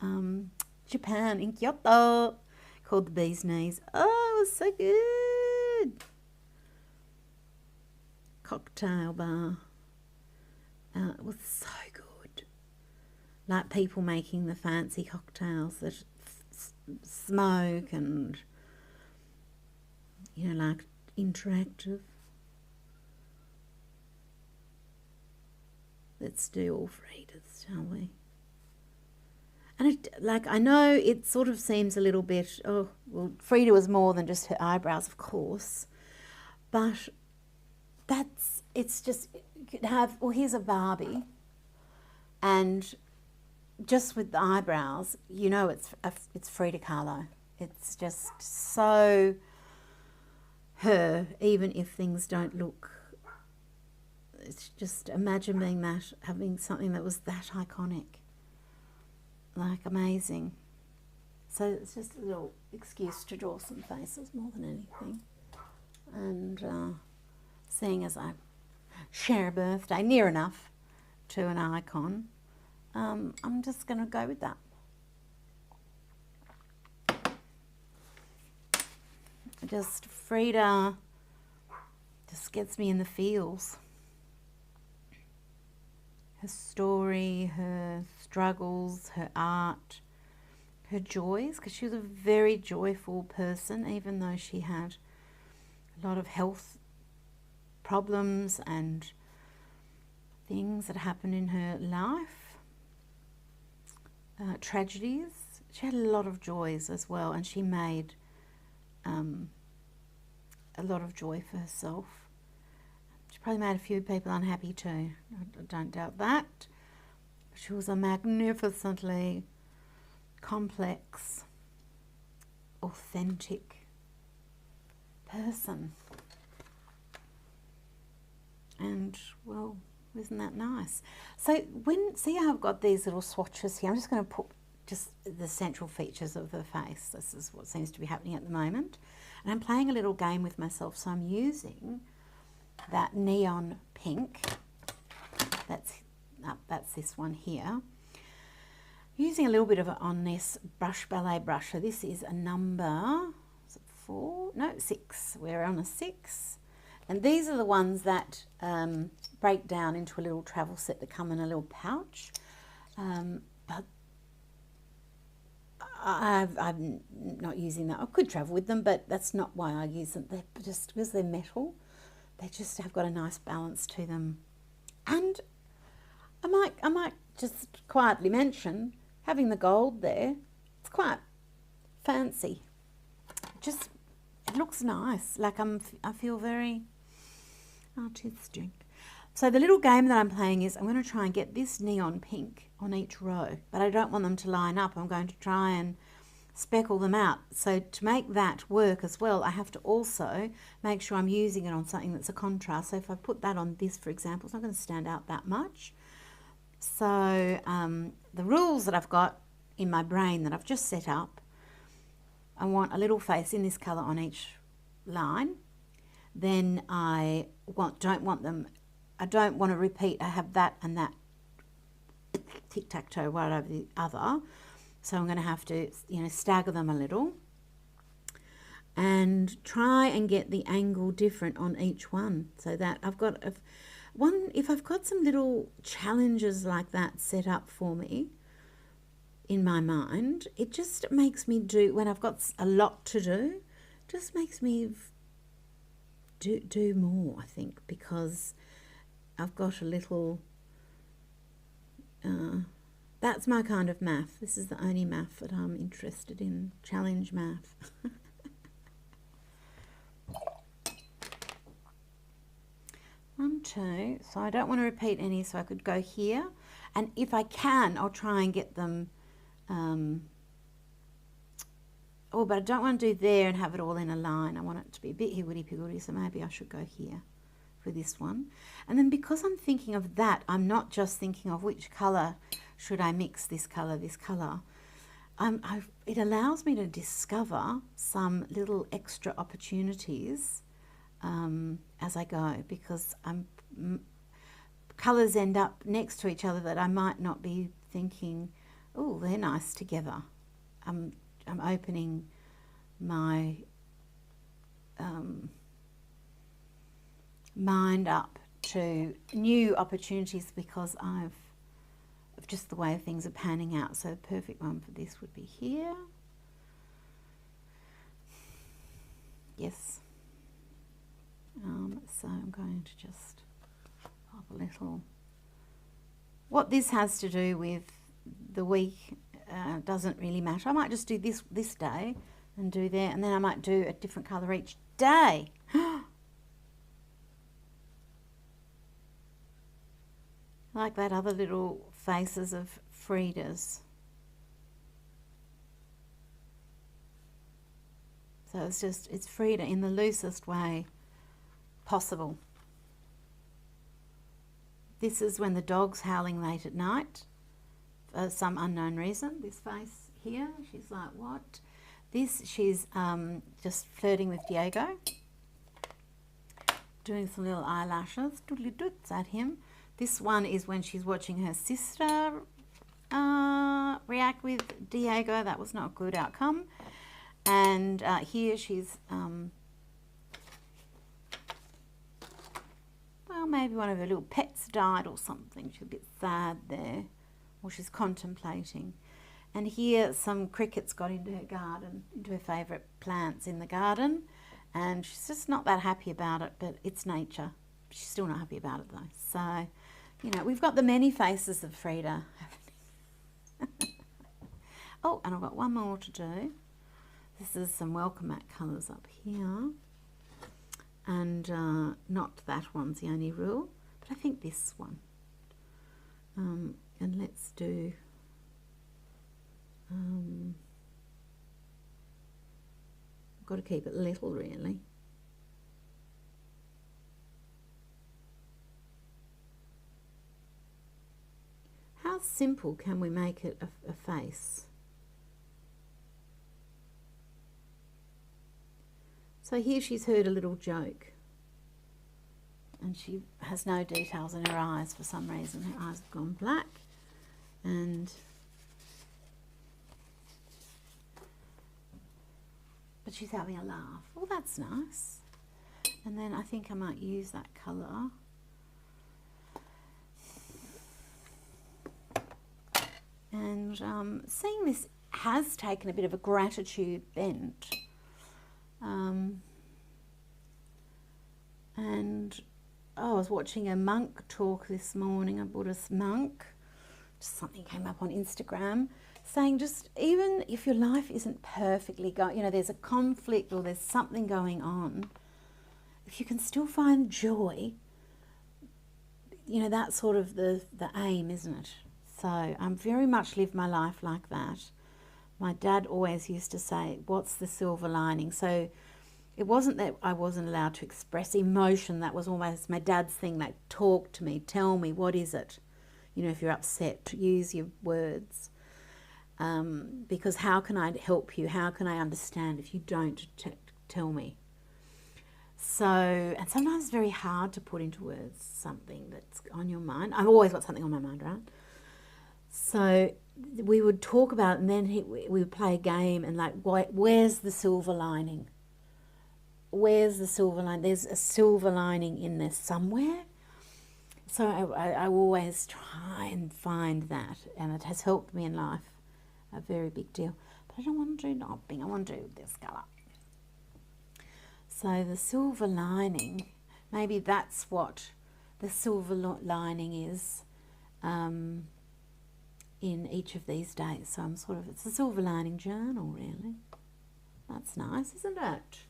S1: Japan, in Kyoto, called the bee's knees. Oh, it was so good. Cocktail bar. It was so good. Like people making the fancy cocktails that smoke and, you know, like interactive. Let's do all Frida's, shall we? And I know it sort of seems a little bit, oh, well, Frida was more than just her eyebrows, of course, but it's just, you could have, well, here's a Barbie, and just with the eyebrows, you know, it's Frida Kahlo. It's just so her, even if things don't look, it's just, imagine being that, having something that was that iconic, like amazing. So it's just a little excuse to draw some faces more than anything. And seeing as I share a birthday near enough to an icon, I'm just going to go with that. Just Frida just gets me in the feels. Her story, her struggles, her art, her joys, because she was a very joyful person, even though she had a lot of health problems and things that happened in her life, tragedies. She had a lot of joys as well, and she made a lot of joy for herself. She probably made a few people unhappy too, I don't doubt that. She was a magnificently complex, authentic person. And, well, isn't that nice? So see how I've got these little swatches here? I'm just going to put just the central features of the face. This is what seems to be happening at the moment. And I'm playing a little game with myself, so I'm using that neon pink. That's this one here. Using a little bit of it on this brush ballet brush. So this is a number, is it 4? No, 6. We're on a 6. And these are the ones that break down into a little travel set that come in a little pouch. But I'm not using that. I could travel with them, but that's not why I use them. They're just because they're metal. They just have got a nice balance to them. And I might just quietly mention, having the gold there, it's quite fancy. Just, it looks nice. Like I feel very artistic. So the little game that I'm playing is I'm going to try and get this neon pink on each row, but I don't want them to line up. I'm going to try and speckle them out. So to make that work as well, I have to also make sure I'm using it on something that's a contrast. So if I put that on this, for example, it's not going to stand out that much. So the rules that I've got in my brain that I've just set up, I want a little face in this colour on each line. Then I don't want to repeat. I have that and that tic-tac-toe right over the other. So I'm going to have to, stagger them a little and try and get the angle different on each one, so that I've got if I've got some little challenges like that set up for me in my mind, it just makes me do, when I've got a lot to do, just makes me do more, I think, because I've got a little that's my kind of math. This is the only math that I'm interested in, challenge math. 1, 2, so I don't want to repeat any, so I could go here, and if I can, I'll try and get them, but I don't want to do there and have it all in a line. I want it to be a bit higgledy-piggledy, so maybe I should go here for this one. And then because I'm thinking of that, I'm not just thinking of which colour should I mix, this colour. It allows me to discover some little extra opportunities as I go, because colours end up next to each other that I might not be thinking, oh, they're nice together. I'm opening my mind up to new opportunities because of just the way things are panning out. So the perfect one for this would be here. Yes. So I'm going to just pop a little. What this has to do with the week doesn't really matter. I might just do this day and do there, and then I might do a different colour each day. Like that other little faces of Frida's. So it's Frida in the loosest way possible. This is when the dog's howling late at night for some unknown reason. This face here, she's like, what? This, she's just flirting with Diego, doing some little eyelashes, doodly doots at him. This one is when she's watching her sister react with Diego. That was not a good outcome. And here she's, well, maybe one of her little pets died or something. She's a bit sad there, or she's contemplating. And here some crickets got into her garden, into her favourite plants in the garden. And she's just not that happy about it, but it's nature. She's still not happy about it though. So, we've got the many faces of Frida. Oh, and I've got one more to do. This is some welcome mat colours up here. And not that one's the only rule, but I think this one. And let's do... I've got to keep it little, really. How simple can we make it a face? So here she's heard a little joke. And she has no details in her eyes for some reason. Her eyes have gone black. But she's having a laugh. Well, that's nice. And then I think I might use that colour. And seeing this has taken a bit of a gratitude bent. And I was watching a monk talk this morning, a Buddhist monk. Just something came up on Instagram saying just even if your life isn't perfectly going, you know, there's a conflict or there's something going on, if you can still find joy, you know, that's sort of the aim, isn't it? So I'm very much live my life like that. My dad always used to say, what's the silver lining? So it wasn't that I wasn't allowed to express emotion. That was almost my dad's thing, like talk to me, tell me, what is it? You know, if you're upset, use your words. Because how can I help you? How can I understand if you don't tell me? So, and sometimes it's very hard to put into words something that's on your mind. I've always got something on my mind, right? So we would talk about it, and then we would play a game and like, where's the silver lining? Where's the silver lining? There's a silver lining in there somewhere. So I always try and find that, and it has helped me in life a very big deal. But I don't want to do knobbing, I want to do this colour. So the silver lining, maybe that's what the silver lining is in each of these days. So I'm sort of, it's a silver lining journal, really. That's nice, isn't it?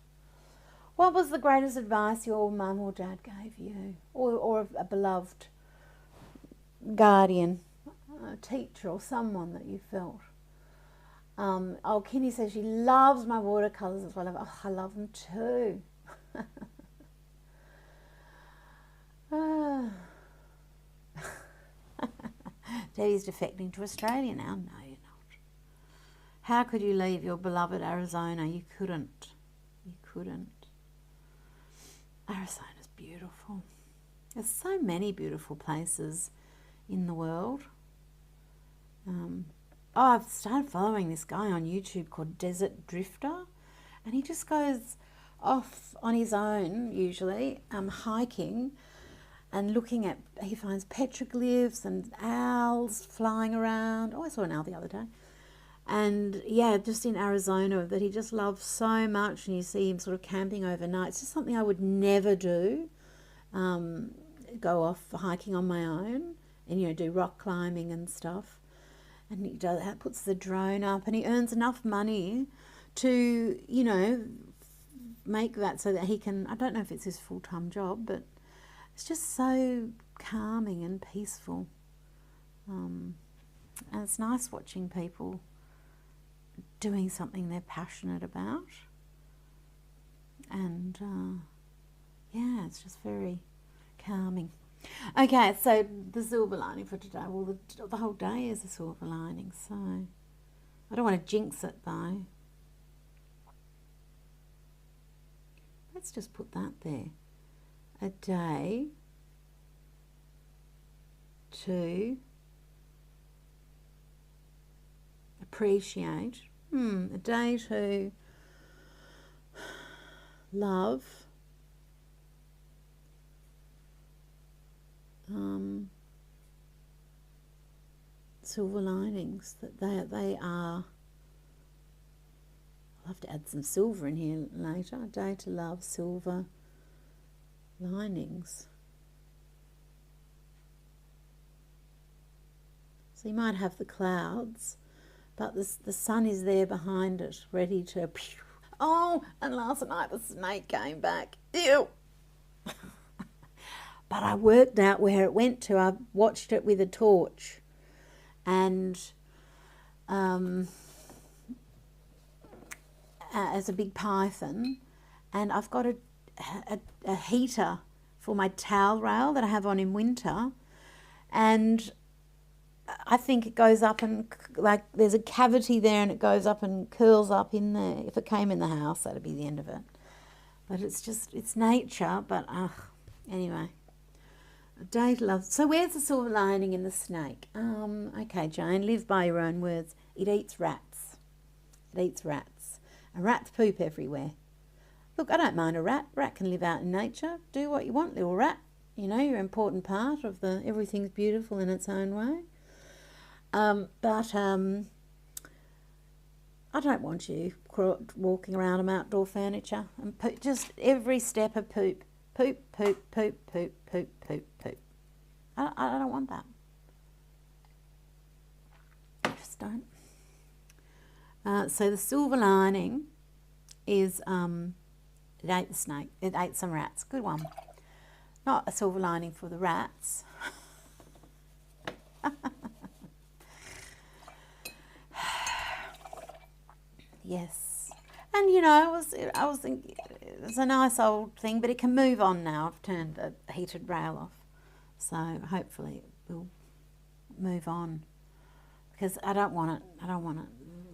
S1: What was the greatest advice your mum or dad gave you? Or a beloved guardian, a teacher or someone that you felt? Oh, Kenny says she loves my watercolours as well. Oh, I love them too. Debbie's defecting to Australia now. No, you're not. How could you leave your beloved Arizona? You couldn't. You couldn't. Arizona's beautiful. There's so many beautiful places in the world. I've started following this guy on YouTube called Desert Drifter, and he just goes off on his own, usually, hiking and looking at, he finds petroglyphs and owls flying around. Oh, I saw an owl the other day. And yeah, just in Arizona, that he just loves so much, and you see him sort of camping overnight. It's just something I would never do, go off hiking on my own and, you know, do rock climbing and stuff. And he does, puts the drone up, and he earns enough money to, you know, make that so that he can, I don't know if it's his full-time job, but it's just so calming and peaceful. And it's nice watching people doing something they're passionate about. And yeah, it's just very calming. Okay, so the silver lining for today. Well, the whole day is a silver lining, so I don't want to jinx it though. Let's just put that there. A day to appreciate. A day to love. Silver linings, that they are. I'll have to add some silver in here later. A day to love silver linings. So you might have the clouds, but the sun is there behind it, ready to. Oh, and last night the snake came back. Ew. But I worked out where it went to. I watched it with a torch, and as a big python, and I've got a heater for my towel rail that I have on in winter, and I think it goes up and, like, there's a cavity there and it goes up and curls up in there. If it came in the house, that'd be the end of it. But it's just, it's nature, but anyway. Dave loves... So where's the silver lining in the snake? Okay, Jane, live by your own words. It eats rats. It eats rats. And rats poop everywhere. Look, I don't mind a rat. Rat can live out in nature. Do what you want, little rat. You know, you're an important part of the... Everything's beautiful in its own way. But I don't want you walking around on outdoor furniture and just every step of poop. Poop, poop, poop, poop, poop, poop, poop. I don't want that. I just don't. So the silver lining is it ate the snake. It ate some rats. Good one. Not a silver lining for the rats. Yes. And you know, I was thinking it's a nice old thing, but it can move on now. I've turned the heated rail off. So hopefully it will move on. Because I don't want it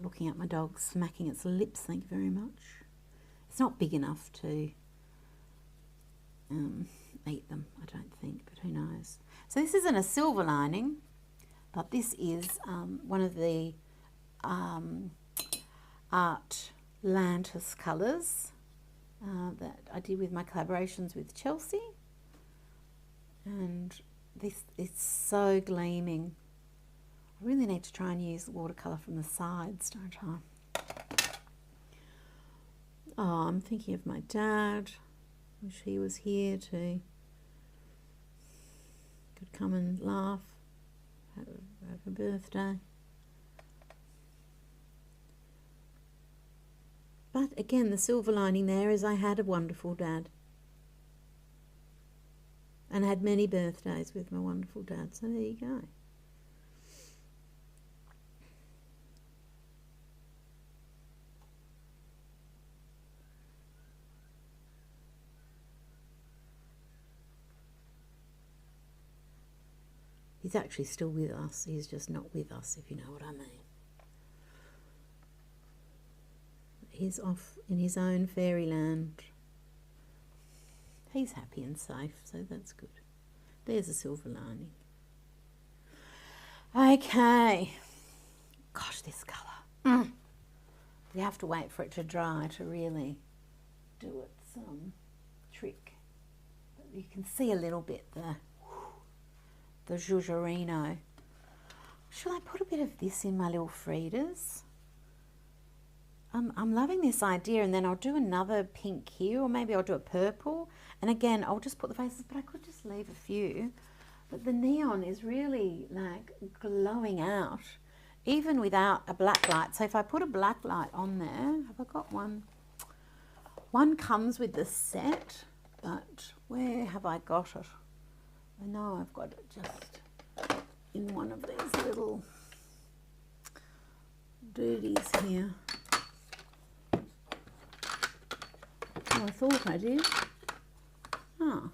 S1: looking at my dog smacking its lips, thank you very much. It's not big enough to eat them, I don't think, but who knows. So this isn't a silver lining, but this is one of the Atlantis colours that I did with my collaborations with Chelsea. And this is so gleaming. I really need to try and use watercolour from the sides, don't I? Oh, I'm thinking of my dad. Wish he was here too. Could come and laugh. Have a birthday. But again, the silver lining there is I had a wonderful dad. And had many birthdays with my wonderful dad. So there you go. He's actually still with us. He's just not with us, if you know what I mean. He's off in his own fairyland. He's happy and safe, so that's good. There's a silver lining. Okay. Gosh, this colour. You have to wait for it to dry to really do its trick. But you can see a little bit the Giugiarino. Shall I put a bit of this in my little Fridas? I'm loving this idea, and then I'll do another pink here, or maybe I'll do a purple. And again, I'll just put the faces, but I could just leave a few. But the neon is really like glowing out, even without a black light. So if I put a black light on there, have I got one? One comes with the set, but where have I got it? I know I've got it just in one of these little duties here. Oh, I thought I did. Oh.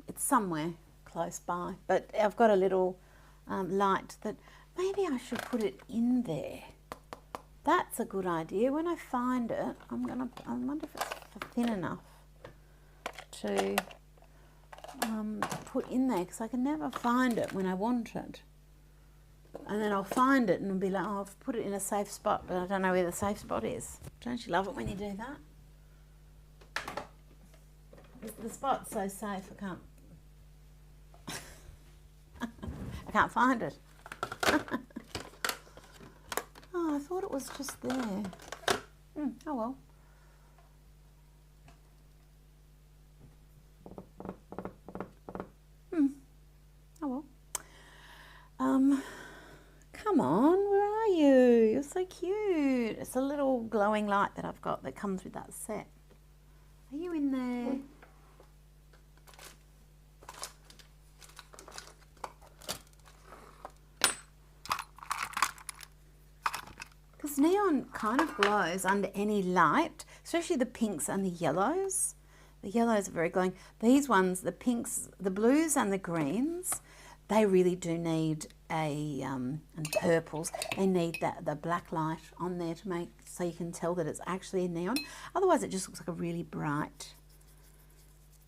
S1: It's somewhere close by, but I've got a little light that maybe I should put it in there. That's a good idea. When I find it, I wonder if it's thin enough to put in there, because I can never find it when I want it. And then I'll find it and I'll be like, oh, I've put it in a safe spot, but I don't know where the safe spot is. Don't you love it when you do that? The spot's so safe, I can't find it. Oh, I thought it was just there. Oh well. Oh well. Come on, where are you? You're so cute. It's a little glowing light that I've got that comes with that set. Are you in there? Because neon kind of glows under any light, especially the pinks and the yellows. The yellows are very glowing. These ones, the pinks, the blues and the greens, they really do need and purples, they need the black light on there to make, so you can tell that it's actually a neon. Otherwise it just looks like a really bright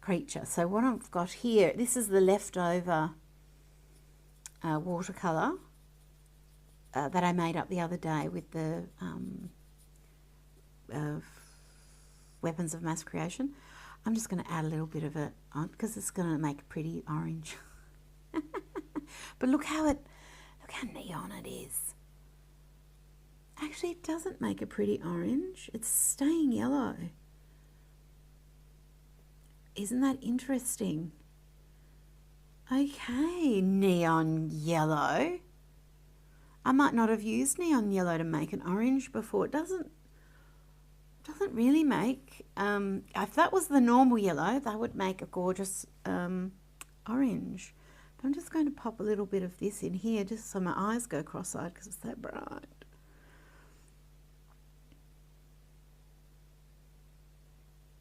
S1: creature. So what I've got here, this is the leftover watercolour that I made up the other day with the weapons of mass creation. I'm just going to add a little bit of it on because it's going to make a pretty orange. But look how neon it is. Actually, it doesn't make a pretty orange. It's staying yellow. Isn't that interesting? Okay, neon yellow. I might not have used neon yellow to make an orange before. It doesn't really make, if that was the normal yellow, that would make a gorgeous orange. But I'm just going to pop a little bit of this in here just so my eyes go cross-eyed because it's so bright.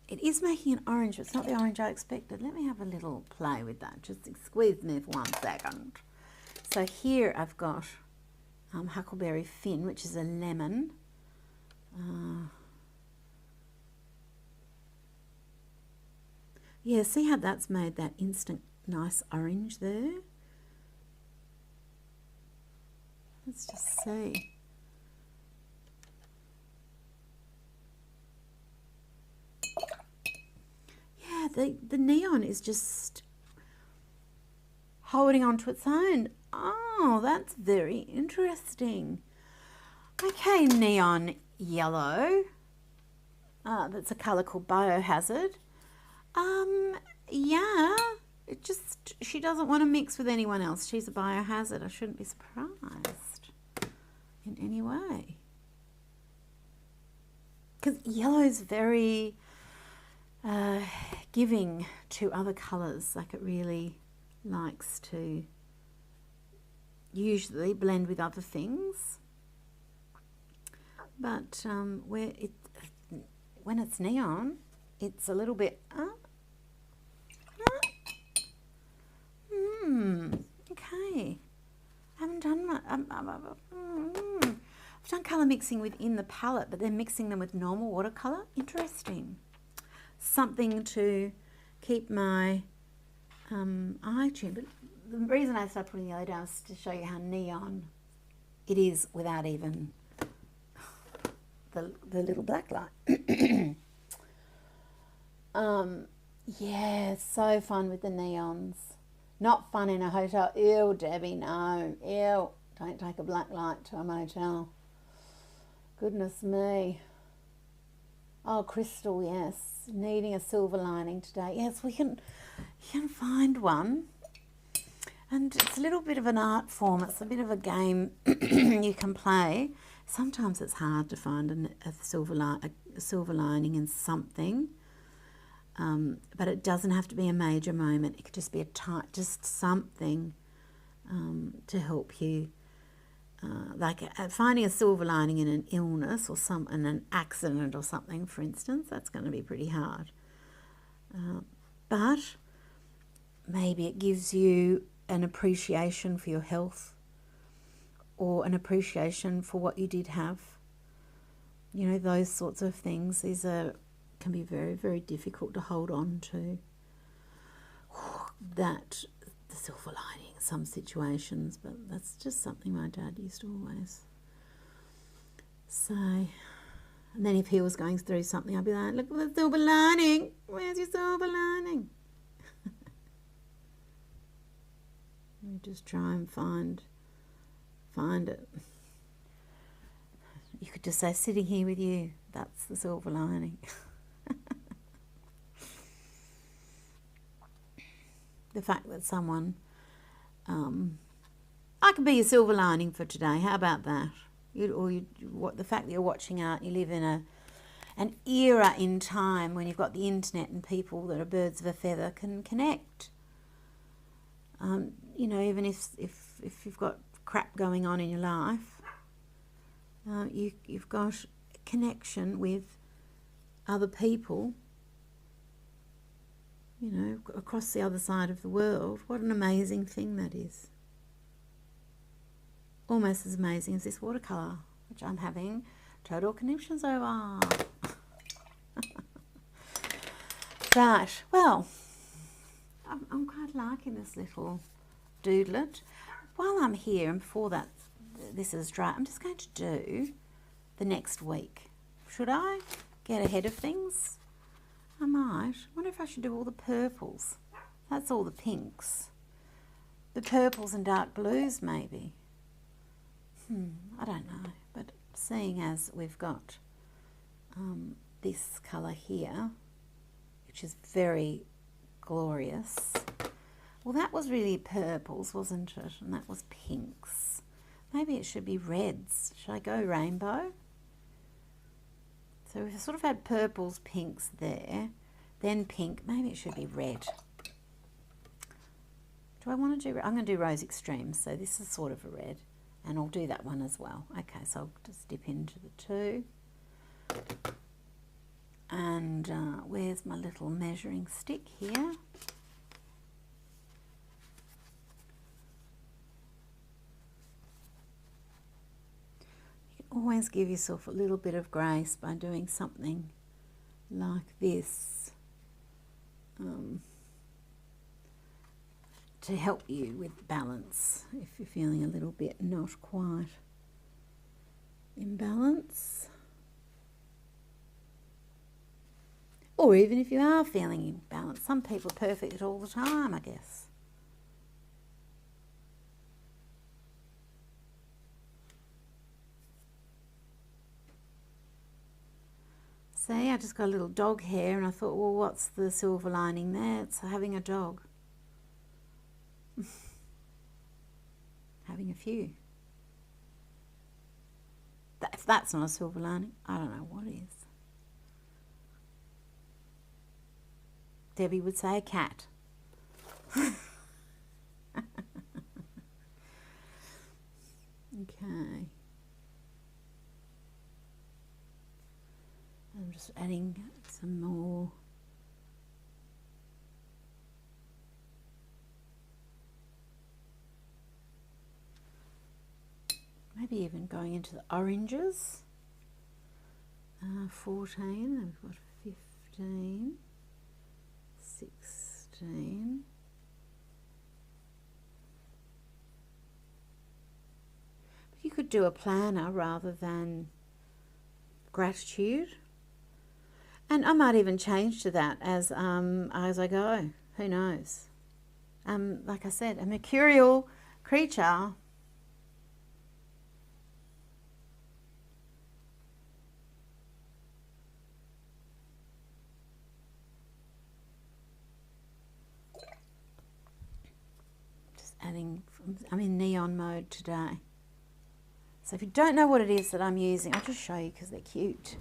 S1: It is making an orange, but it's not the orange I expected. Let me have a little play with that. Just squeeze me for 1 second. So here I've got Huckleberry Finn, which is a lemon. Yeah, see how that's made that instant nice orange there? Let's just see. Yeah, the neon is just holding on to its own. Oh, that's very interesting. Okay, neon yellow. That's a colour called Biohazard. Yeah, she doesn't want to mix with anyone else. She's a biohazard. I shouldn't be surprised in any way. Because yellow is very giving to other colours. Like it really likes to usually blend with other things. But when it's neon, it's a little bit... okay. I haven't done much. I've done colour mixing within the palette, but then mixing them with normal watercolour. Interesting. Something to keep my eye tuned. But the reason I started putting yellow down is to show you how neon it is without even the little black light. Yeah, so fun with the neons. Not fun in a hotel. Ew, Debbie, no. Ew, don't take a black light to a motel. Goodness me. Oh, Crystal, yes. Needing a silver lining today. Yes, you can find one. And it's a little bit of an art form. It's a bit of a game you can play. Sometimes it's hard to find a silver lining in something. But it doesn't have to be a major moment. It could just be just something to help you. Like finding a silver lining in an illness or in an accident or something, for instance, that's going to be pretty hard. But maybe it gives you an appreciation for your health or an appreciation for what you did have. You know, those sorts of things. These can be very, very difficult to hold on to. That the silver lining in some situations, but that's just something my dad used to always say. And then if he was going through something, I'd be like, look at the silver lining. Where's your silver lining? You just try and find it. You could just say, sitting here with you, that's the silver lining. The fact that someone, I could be your silver lining for today. How about that? The fact that you're watching art, you live in an era in time when you've got the internet and people that are birds of a feather can connect. You know, even if you've got crap going on in your life, you've got a connection with other people, you know, across the other side of the world. What an amazing thing that is. Almost as amazing as this watercolour, which I'm having total conniptions over. Right, well, I'm quite liking this little doodlet. While I'm here, and before that, this is dry, I'm just going to do the next week. Should I get ahead of things? I might. I wonder if I should do all the purples. That's all the pinks. The purples and dark blues, maybe. I don't know. But seeing as we've got this colour here, which is very glorious. Well, that was really purples, wasn't it? And that was pinks. Maybe it should be reds. Should I go rainbow? So we've sort of had purples, pinks there, then pink. Maybe it should be red. Do I want to do, I'm going to do Rose Extremes, so this is sort of a red, and I'll do that one as well. Okay, so I'll just dip into the two. And where's my little measuring stick here? You can always give yourself a little bit of grace by doing something like this. To help you with balance if you're feeling a little bit not quite in balance, or even if you are feeling in balance. Some people are perfect all the time, I guess. See, I just got a little dog hair and I thought, well, what's the silver lining there? It's having a dog. Having a few. If that's not a silver lining, I don't know what is. Debbie would say a cat. Okay. I'm just adding some more. Maybe even going into the oranges. 14, then we've got 15, 16. But you could do a planner rather than gratitude. And I might even change to that as I go. Who knows? Like I said, a mercurial creature. I'm in neon mode today. So if you don't know what it is that I'm using, I'll just show you because they're cute.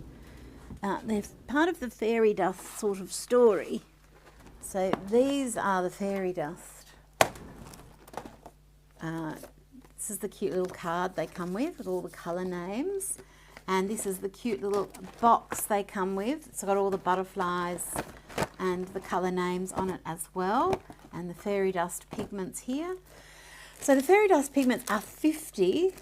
S1: They're part of the fairy dust sort of story. So these are the fairy dust. This is the cute little card they come with all the colour names. And this is the cute little box they come with. It's got all the butterflies and the colour names on it as well. And the fairy dust pigments here. So the fairy dust pigments are 50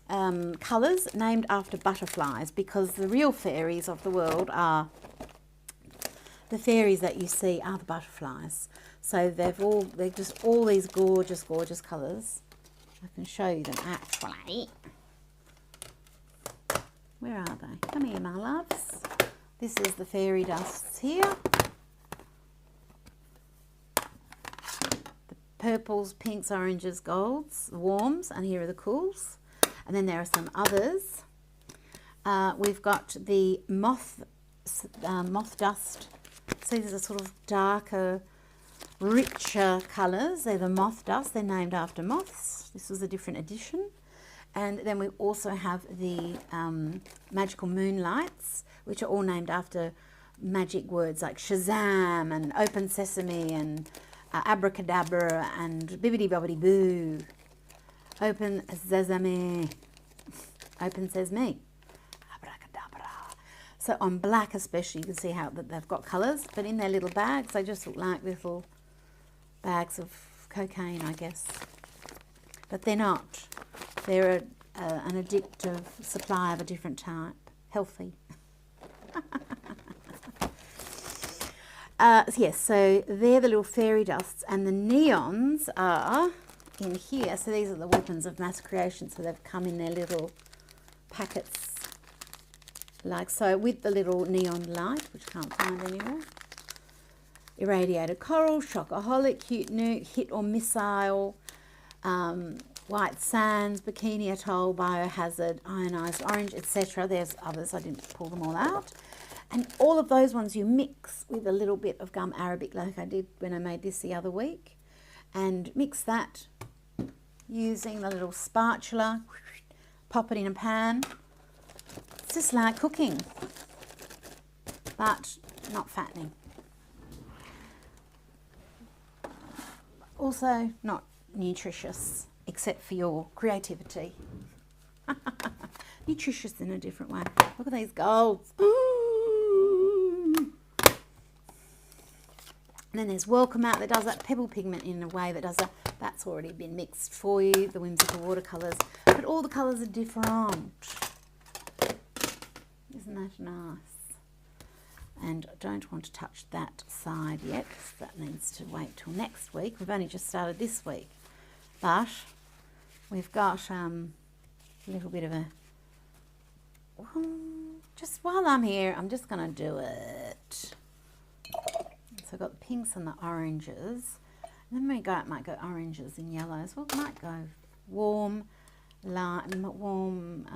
S1: colours named after butterflies, because the real fairies of the world are the fairies that you see are the butterflies. So they're just all these gorgeous, gorgeous colours. I can show you them actually. Where are they? Come here, my loves. This is the fairy dusts here. Purples, pinks, oranges, golds, the warms, and here are the cools. And then there are some others. We've got the moth dust. So these are sort of darker, richer colours. They're the moth dust. They're named after moths. This was a different edition. And then we also have the magical moonlights, which are all named after magic words like Shazam and Open Sesame and abracadabra and bibbidi bobbidi boo. Open sesame. Open sesame. Abracadabra. So on black especially, you can see how that they've got colours, but in their little bags, they just look like little bags of cocaine, I guess. But they're not. They're an addictive supply of a different type. Healthy. Yes, so they're the little fairy dusts, and the neons are in here. So these are the weapons of mass creation. So they've come in their little packets, like so, with the little neon light, which I can't find anymore. Irradiated coral, shockaholic, cute nuke, hit or missile, white sands, bikini atoll, biohazard, ionized orange, etc. There's others, I didn't pull them all out. And all of those ones you mix with a little bit of gum arabic, like I did when I made this the other week, and mix that using the little spatula, pop it in a pan. It's just like cooking, but not fattening. Also not nutritious, except for your creativity. Nutritious in a different way. Look at these golds. And then there's Welcome Out that does that pebble pigment in a way that does that. That's already been mixed for you, the whimsical watercolours. But all the colours are different. Isn't that nice? And I don't want to touch that side yet, because that needs to wait till next week. We've only just started this week. But we've got a little bit of a... just while I'm here, I'm just going to do it. So I've got the pinks and the oranges. And then we might go oranges and yellows. Well, it might go warm, light, warm...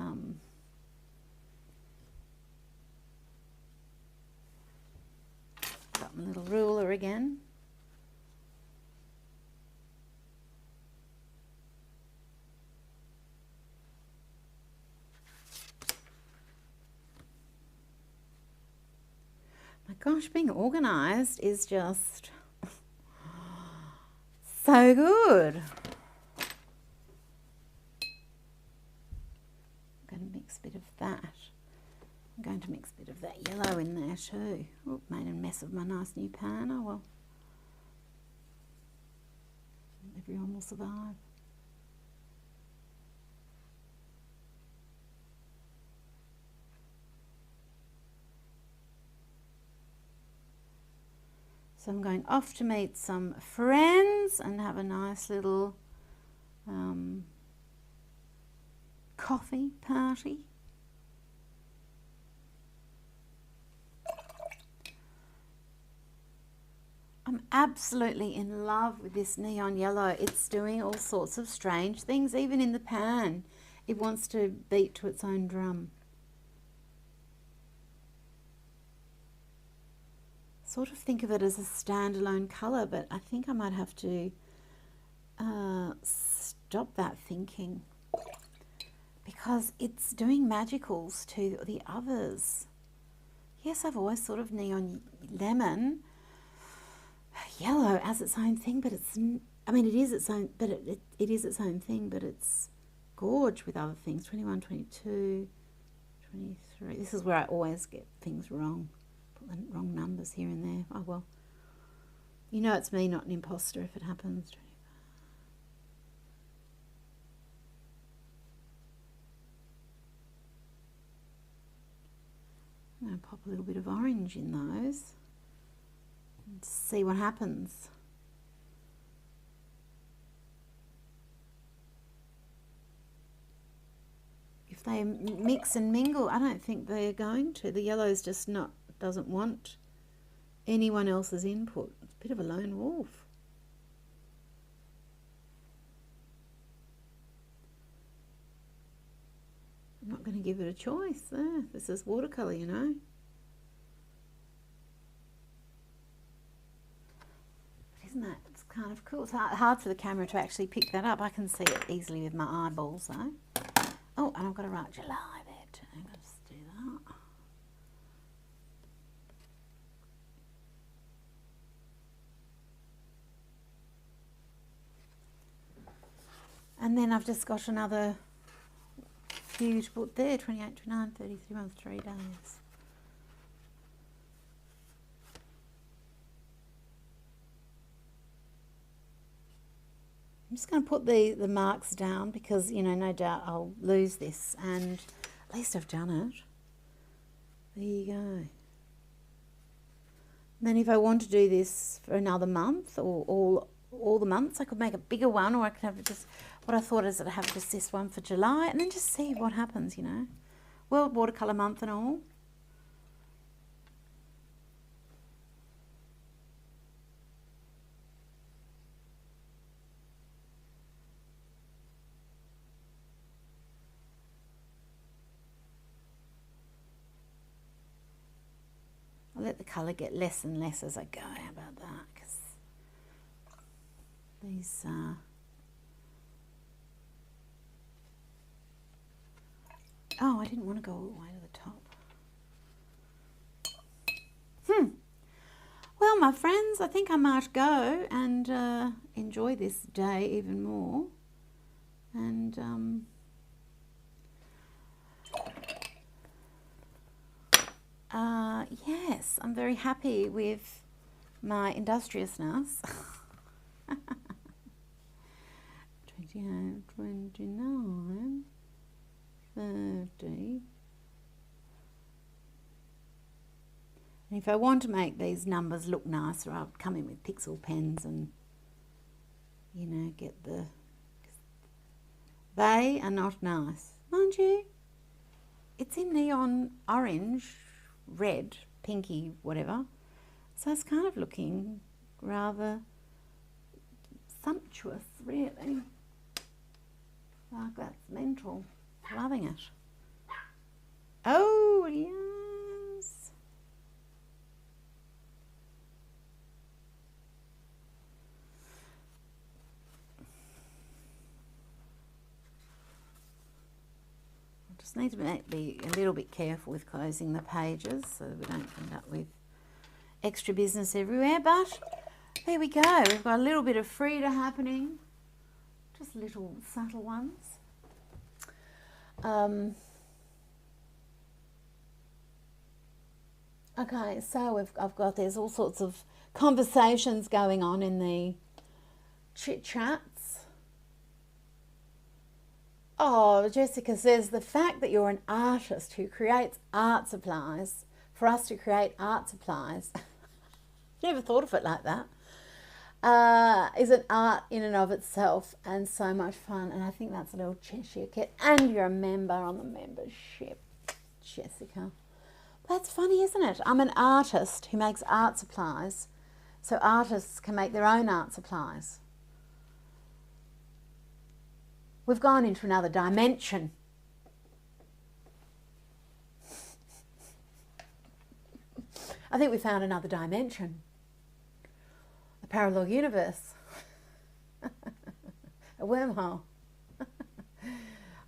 S1: got my little ruler again. My gosh, being organised is just so good. I'm going to mix a bit of that. I'm going to mix a bit of that yellow in there too. Oh, made a mess of my nice new pan. Oh well. Everyone will survive. So I'm going off to meet some friends and have a nice little coffee party. I'm absolutely in love with this neon yellow. It's doing all sorts of strange things, even in the pan. It wants to beat to its own drum. Sort of think of it as a standalone colour, but I think I might have to stop that thinking, because it's doing magicals to the others. Yes, I've always thought of neon lemon yellow as its own thing, but it's, I mean, it is its own, but it is its own thing, but it's gorge with other things. 21, 22, 23. This is where I always get things wrong. Put the wrong numbers here and there. Oh well. You know it's me, not an imposter, if it happens. 25. I'm going to pop a little bit of orange in those and see what happens. If they mix and mingle, I don't think they're going to. The yellow's just not, doesn't want anyone else's input. It's a bit of a lone wolf. I'm not going to give it a choice. There, this is watercolour, you know. Isn't that, it's kind of cool. It's hard for the camera to actually pick that up. I can see it easily with my eyeballs though. Oh, and I've got to write July there too. Let's do that. And then I've just got another few to put there, 28, 29, 30, 31, 3 days. I'm just going to put the marks down because, you know, no doubt I'll lose this, and at least I've done it. There you go. Then if I want to do this for another month or all the months, I could make a bigger one, or I could have just, what I thought is that I have just this one for July, and then just see what happens, you know. World Watercolour Month and all. I'll let the colour get less and less as I go. How about that? Because these oh, I didn't want to go all the way to the top. Well, my friends, I think I might go and enjoy this day even more. And yes, I'm very happy with my industriousness. 28, 29, 30. And if I want to make these numbers look nicer, I'll come in with pixel pens and, you know, get the... They are not nice. Mind you, it's in neon orange, red, pinky, whatever. So it's kind of looking rather sumptuous, really. Like, that's mental. Loving it. Oh, yes. I just need to be a little bit careful with closing the pages so that we don't end up with extra business everywhere. But there we go. We've got a little bit of Frida happening. Just little subtle ones. Okay, so there's all sorts of conversations going on in the chit chats. Oh, Jessica says the fact that you're an artist who creates art supplies for us to create art supplies. Never thought of it like that. Is an art in and of itself, and so much fun. And I think that's a little Cheshire Cat. And you're a member on the membership, Jessica. That's funny, isn't it? I'm an artist who makes art supplies, so artists can make their own art supplies. We've gone into another dimension. I think we found another dimension. A parallel universe. A wormhole.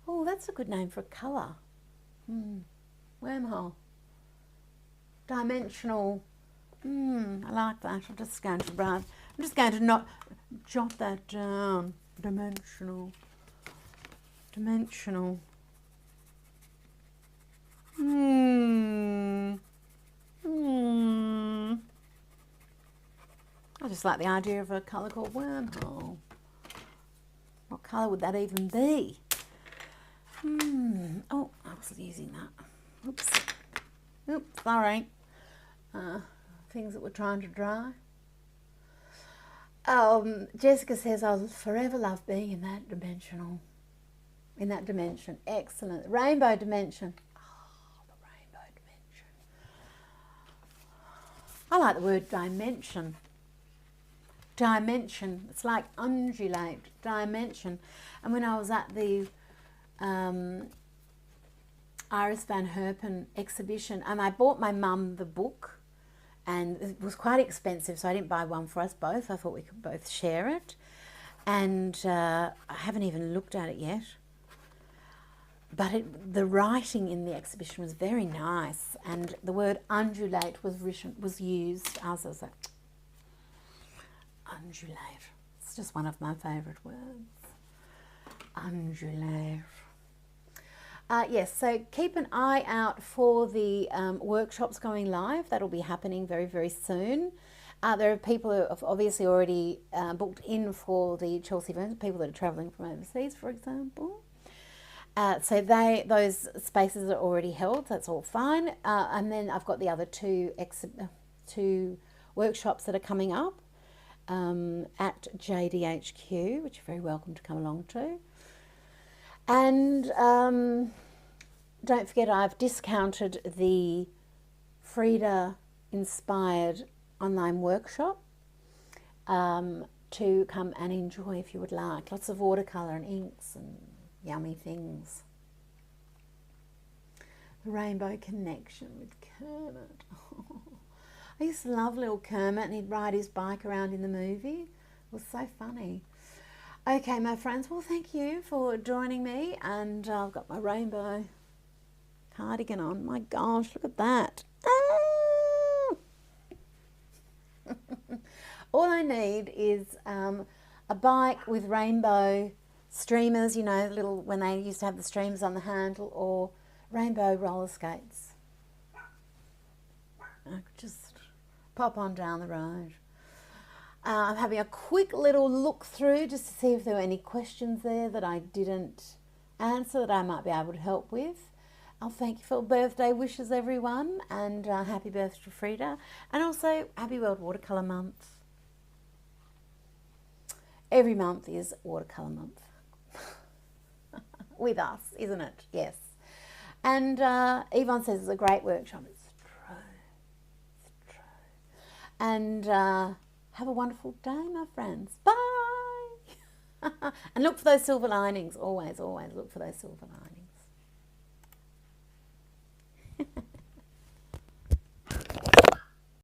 S1: Oh, that's a good name for a colour. Wormhole. Dimensional. I like that. I'm just going to not jot that down. Dimensional. Dimensional. I just like the idea of a colour called wormhole. What colour would that even be? Oh, I was using that. Oops. Oops, sorry. Things that we're trying to dry. Jessica says, I'll forever love being in that dimension. Excellent. Rainbow dimension. Oh, the rainbow dimension. I like the word dimension. Dimension. It's like undulate. Dimension. And when I was at the Iris van Herpen exhibition, and I bought my mum the book, and it was quite expensive, so I didn't buy one for us both. I thought we could both share it. And I haven't even looked at it yet. But the writing in the exhibition was very nice, and the word undulate was used. I was like, undulate. It's just one of my favourite words. Undulate. Yes, so keep an eye out for the workshops going live. That'll be happening very, very soon. There are people who have obviously already booked in for the Chelsea event, people that are travelling from overseas, for example. So those spaces are already held, that's all fine. And then I've got the other two workshops that are coming up at JDHQ, which you're very welcome to come along to. And don't forget, I've discounted the Frida inspired online workshop to come and enjoy if you would like. Lots of watercolour and inks and yummy things. The Rainbow Connection with Kermit. I used to love little Kermit, and he'd ride his bike around in the movie. It was so funny. Okay, my friends, well, thank you for joining me, and I've got my rainbow cardigan on. My gosh, look at that. Ah! All I need is a bike with rainbow streamers, you know, little, when they used to have the streamers on the handle, or rainbow roller skates. I could just pop on down the road. I'm having a quick little look through just to see if there were any questions there that I didn't answer that I might be able to help with. I'll thank you for birthday wishes, everyone, and happy birthday to Frida, and also happy World Watercolour Month. Every month is Watercolour Month with us, isn't it? Yes. And Yvonne says it's a great workshop. It's true. It's true. And have a wonderful day, my friends. Bye. And look for those silver linings. Always, always look for those silver linings.